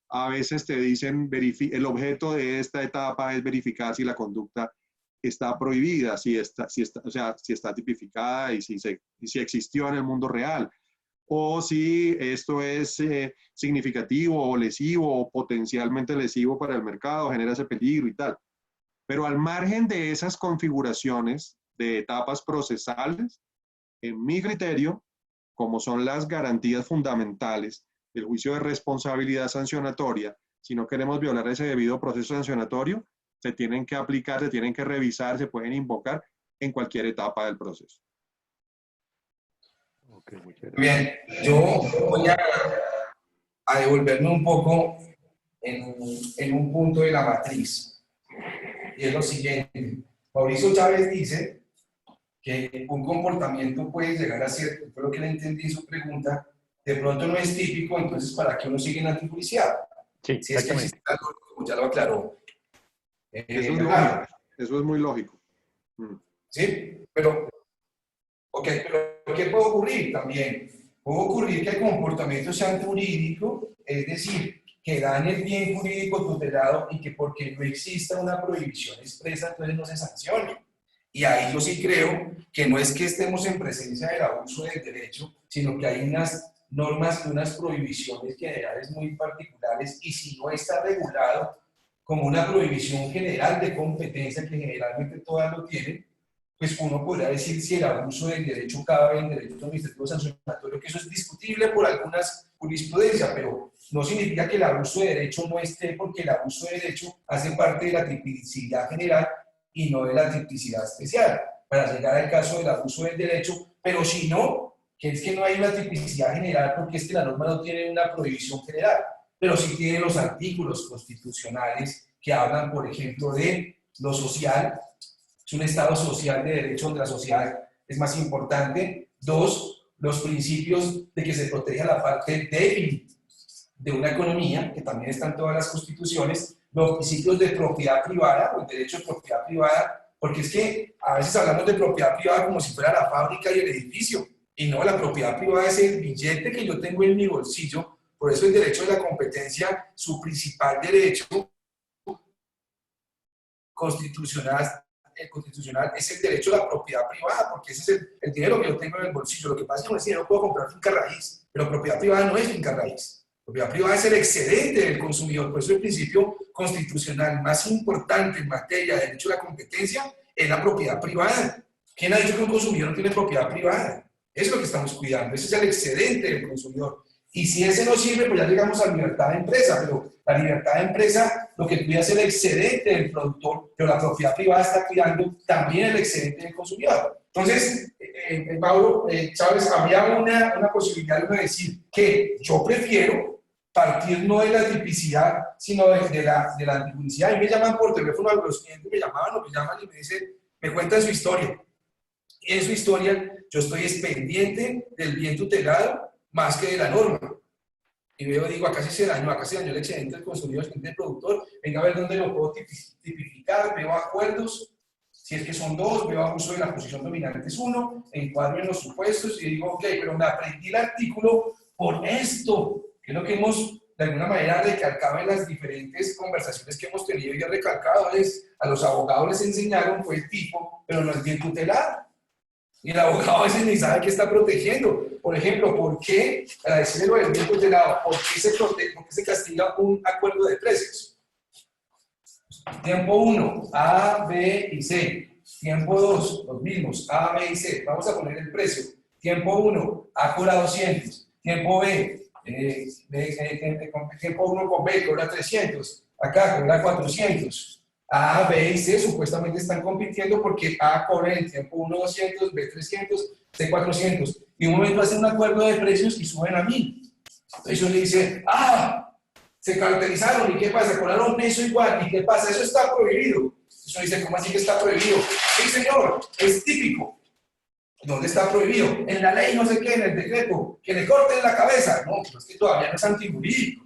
A veces te dicen, el objeto de esta etapa es verificar si la conducta está prohibida, si está tipificada y si existió en el mundo real, o si esto es significativo o lesivo o potencialmente lesivo para el mercado, genera ese peligro y tal. Pero al margen de esas configuraciones de etapas procesales, en mi criterio, como son las garantías fundamentales del juicio de responsabilidad sancionatoria, si no queremos violar ese debido proceso sancionatorio, se tienen que aplicar, se tienen que revisar, se pueden invocar en cualquier etapa del proceso. Okay, muchas gracias. Bien, yo voy a devolverme un poco en un punto de la matriz. Y es lo siguiente. Mauricio Chávez dice que un comportamiento puede llegar a ser, fue lo que le entendí en su pregunta, de pronto no es típico, entonces ¿para qué uno sigue en antijuicial? Sí, si es que existe algo, como ya lo aclaró. Eso es lógico, eso es muy lógico. Sí, pero, pero ¿qué puede ocurrir también? Puede ocurrir que el comportamiento sea antijurídico, es decir, que dañe el bien jurídico tutelado y que porque no exista una prohibición expresa, entonces no se sancione. Y ahí yo sí creo que no es que estemos en presencia del abuso del derecho, sino que hay unas normas y unas prohibiciones generales muy particulares, y si no está regulado como una prohibición general de competencia, que generalmente todas lo tienen, pues uno podría decir si el abuso del derecho cabe en derecho administrativo sancionatorio, que eso es discutible por algunas jurisprudencias, pero no significa que el abuso de derecho no esté, porque el abuso de derecho hace parte de la tipicidad general y no de la tipicidad especial, para llegar al caso del abuso del derecho, pero si no, que es que no hay una tipicidad general, porque es que la norma no tiene una prohibición general, pero sí tiene los artículos constitucionales que hablan, por ejemplo, de lo social. Es un Estado social de derecho donde la sociedad es más importante. 2, los principios de que se proteja la parte débil de una economía, que también están en todas las constituciones. Los principios de propiedad privada, o el derecho de propiedad privada, porque es que a veces hablamos de propiedad privada como si fuera la fábrica y el edificio, y no, la propiedad privada es el billete que yo tengo en mi bolsillo. Por eso el derecho de la competencia, su principal derecho constitucional es el derecho a la propiedad privada, porque ese es el dinero que yo tengo en el bolsillo. Lo que pasa es que con ese dinero puedo comprar finca raíz, pero propiedad privada no es finca raíz. Propiedad privada es el excedente del consumidor. Por eso el principio constitucional más importante en materia de derecho a la competencia es la propiedad privada. ¿Quién ha dicho que un consumidor no tiene propiedad privada? Eso es lo que estamos cuidando. Ese es el excedente del consumidor. Y si ese no sirve, pues ya llegamos a la libertad de empresa, pero la libertad de empresa lo que cuida es el excedente del productor, pero la propiedad privada está cuidando también el excedente del consumidor. Entonces, Mauro Chávez, había una posibilidad de decir que yo prefiero partir no de la tipicidad, sino de la antijuicial. Y me llaman por teléfono, los clientes me llamaban o me llaman y me dicen, me cuentan su historia. Y en su historia yo estoy pendiente del bien tutelado más que de la norma. Y veo, digo, acá se dañó el excedente del consumidor, el excedente del productor, venga a ver dónde lo puedo tipificar, veo acuerdos, si es que son 2, veo abuso de la posición dominante es 1, encuadro en los supuestos y digo, ok, pero me aprendí el artículo por esto, que es lo que hemos, de alguna manera, recalcado en las diferentes conversaciones que hemos tenido y he recalcado, es, a los abogados les enseñaron, fue el tipo, pero no es bien tutelado. Y el abogado a veces ni sabe qué está protegiendo. Por ejemplo, ¿por qué, para decirle lo del bien tutelado, por qué se castiga un acuerdo de precios? Tiempo 1, A, B y C. Tiempo 2, los mismos, A, B y C. Vamos a poner el precio. Tiempo 1, A cobra 200. Tiempo B, tiempo 1 con B cobra 300. Acá cobra 400. A, B y C supuestamente están compitiendo porque A cobra en el tiempo 1 200, B 300, C 400. Y un momento hacen un acuerdo de precios y suben a 1000. Entonces uno le dice, se caracterizaron, ¿y qué pasa? Cobraron eso igual, ¿y qué pasa? Eso está prohibido. Entonces uno dice, ¿cómo así que está prohibido? Sí, señor, es típico. ¿Dónde está prohibido? En la ley, no sé qué, en el decreto, que le corten la cabeza. No, pues es que todavía no es antijurídico.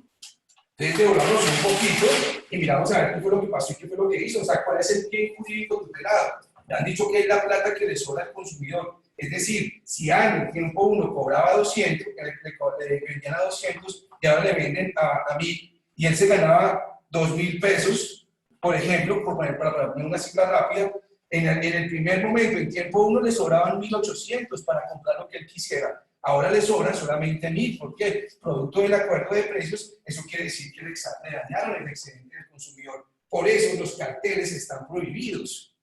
Entonces devolvamos un poquito y miramos a ver qué fue lo que pasó y qué fue lo que hizo. O sea, cuál es el bien jurídico tutelado. Le han dicho que es la plata que le sobra al consumidor. Es decir, si en el tiempo 1 cobraba 200, le vendían a 200 y ahora le venden a 1000 y él se ganaba 2000 pesos, por ejemplo, para poner una cifra rápida, en el primer momento, en tiempo 1, le sobraban 1800 para comprar lo que él quisiera. Ahora le sobran solamente 1000. ¿Por qué? Producto del acuerdo de precios, eso quiere decir que le dañaron el excedente del consumidor. Por eso los carteles están prohibidos,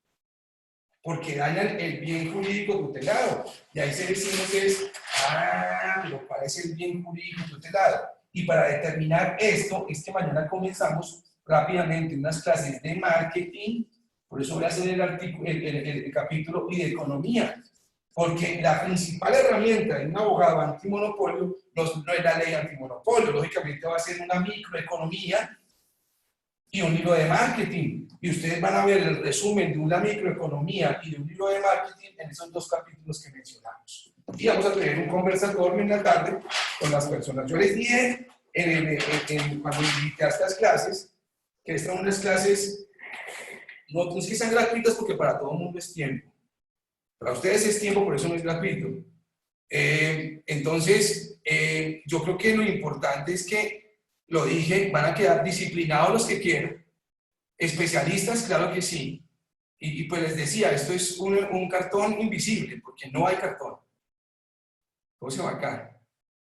porque dañan el bien jurídico tutelado. Y ahí se decimos que es, pero ¿cuál es el bien jurídico tutelado? Y para determinar esto, es que mañana comenzamos rápidamente unas clases de marketing. Por eso voy a hacer el capítulo y de economía. Porque la principal herramienta de un abogado antimonopolio no es la ley antimonopolio. Lógicamente va a ser una microeconomía y un hilo de marketing. Y ustedes van a ver el resumen de una microeconomía y de un hilo de marketing en esos dos capítulos que mencionamos. Y vamos a tener un conversatorio en la tarde con las personas. Yo les dije cuando invité a estas clases que estas son unas clases no es que sean gratuitas porque para todo el mundo es tiempo. Para ustedes es tiempo, por eso no es gratuito. Entonces, yo creo que lo importante es que, lo dije, van a quedar disciplinados los que quieran. Especialistas, claro que sí. Y pues les decía, esto es un cartón invisible, porque no hay cartón. Todo se va acá.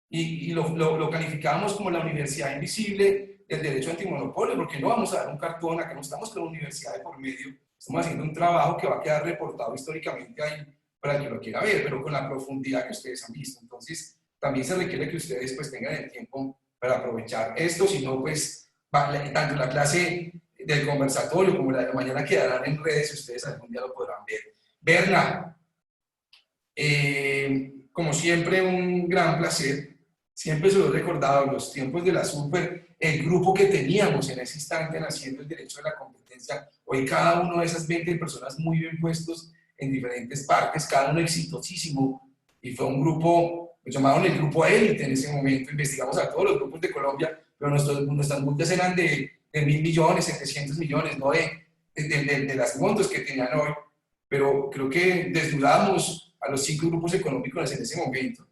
Y lo calificábamos como la universidad invisible del derecho antimonopolio, porque no vamos a dar un cartón, acá no estamos con la universidad de por medio, estamos haciendo un trabajo que va a quedar reportado históricamente ahí para el que lo quiera ver, pero con la profundidad que ustedes han visto. Entonces, también se requiere que ustedes pues tengan el tiempo para aprovechar esto, si no, pues, tanto la clase del conversatorio como la de la mañana quedarán en redes y ustedes algún día lo podrán ver. Berna, como siempre, un gran placer. Siempre se lo he recordado, los tiempos de la Super, el grupo que teníamos en ese instante naciendo el derecho de la competencia, hoy cada uno de esas 20 personas muy bien puestos en diferentes partes, cada uno exitosísimo, y fue un grupo, lo llamaron el grupo élite en ese momento, investigamos a todos los grupos de Colombia, pero nuestras multas eran de 1.000 millones, 700 millones, no de las montos que tenían hoy, pero creo que desnudamos a los 5 grupos económicos en ese momento.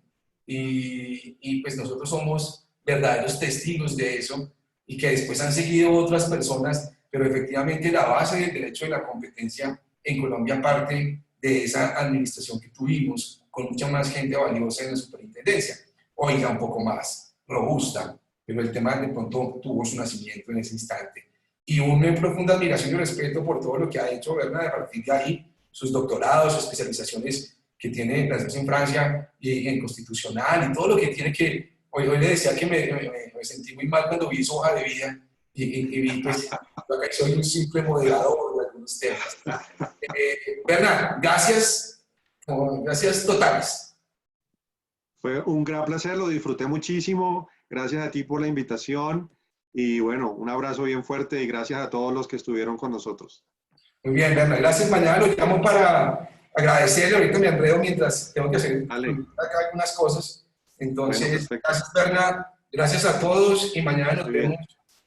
Y pues nosotros somos verdaderos testigos de eso y que después han seguido otras personas, pero efectivamente la base del derecho de la competencia en Colombia parte de esa administración que tuvimos con mucha más gente valiosa en la superintendencia, hoy ya un poco más robusta, pero el tema de pronto tuvo su nacimiento en ese instante. Y una profunda admiración y respeto por todo lo que ha hecho Berna, a partir de ahí, sus doctorados, sus especializaciones que tiene gracias en Francia y en constitucional y todo lo que tiene que... Hoy le decía que me sentí muy mal cuando vi su hoja de vida y vi pues acá soy un simple moderador de algunos temas. Berna, gracias totales. Fue un gran placer, lo disfruté muchísimo. Gracias a ti por la invitación y bueno, un abrazo bien fuerte y gracias a todos los que estuvieron con nosotros. Muy bien, Berna, gracias. Mañana lo llamo para agradecerle, ahorita me enredo mientras tengo que hacer acá algunas cosas. Entonces, bueno, gracias Berna, gracias a todos y mañana nos vemos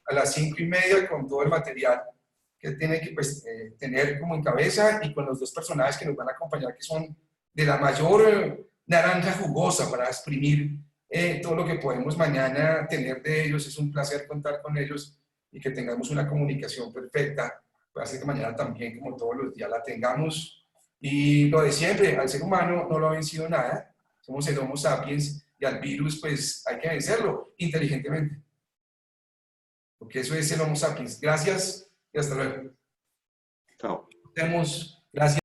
a las 5:30 con todo el material que tiene que pues, tener como en cabeza y con los 2 personajes que nos van a acompañar que son de la mayor naranja jugosa para exprimir todo lo que podemos mañana tener de ellos. Es un placer contar con ellos y que tengamos una comunicación perfecta. Puede ser que mañana también, como todos los días, la tengamos. Y lo de siempre, al ser humano no lo ha vencido nada, somos el Homo sapiens y al virus pues hay que vencerlo inteligentemente, porque eso es el Homo sapiens. Gracias y hasta luego. Chao. Nos vemos. Gracias.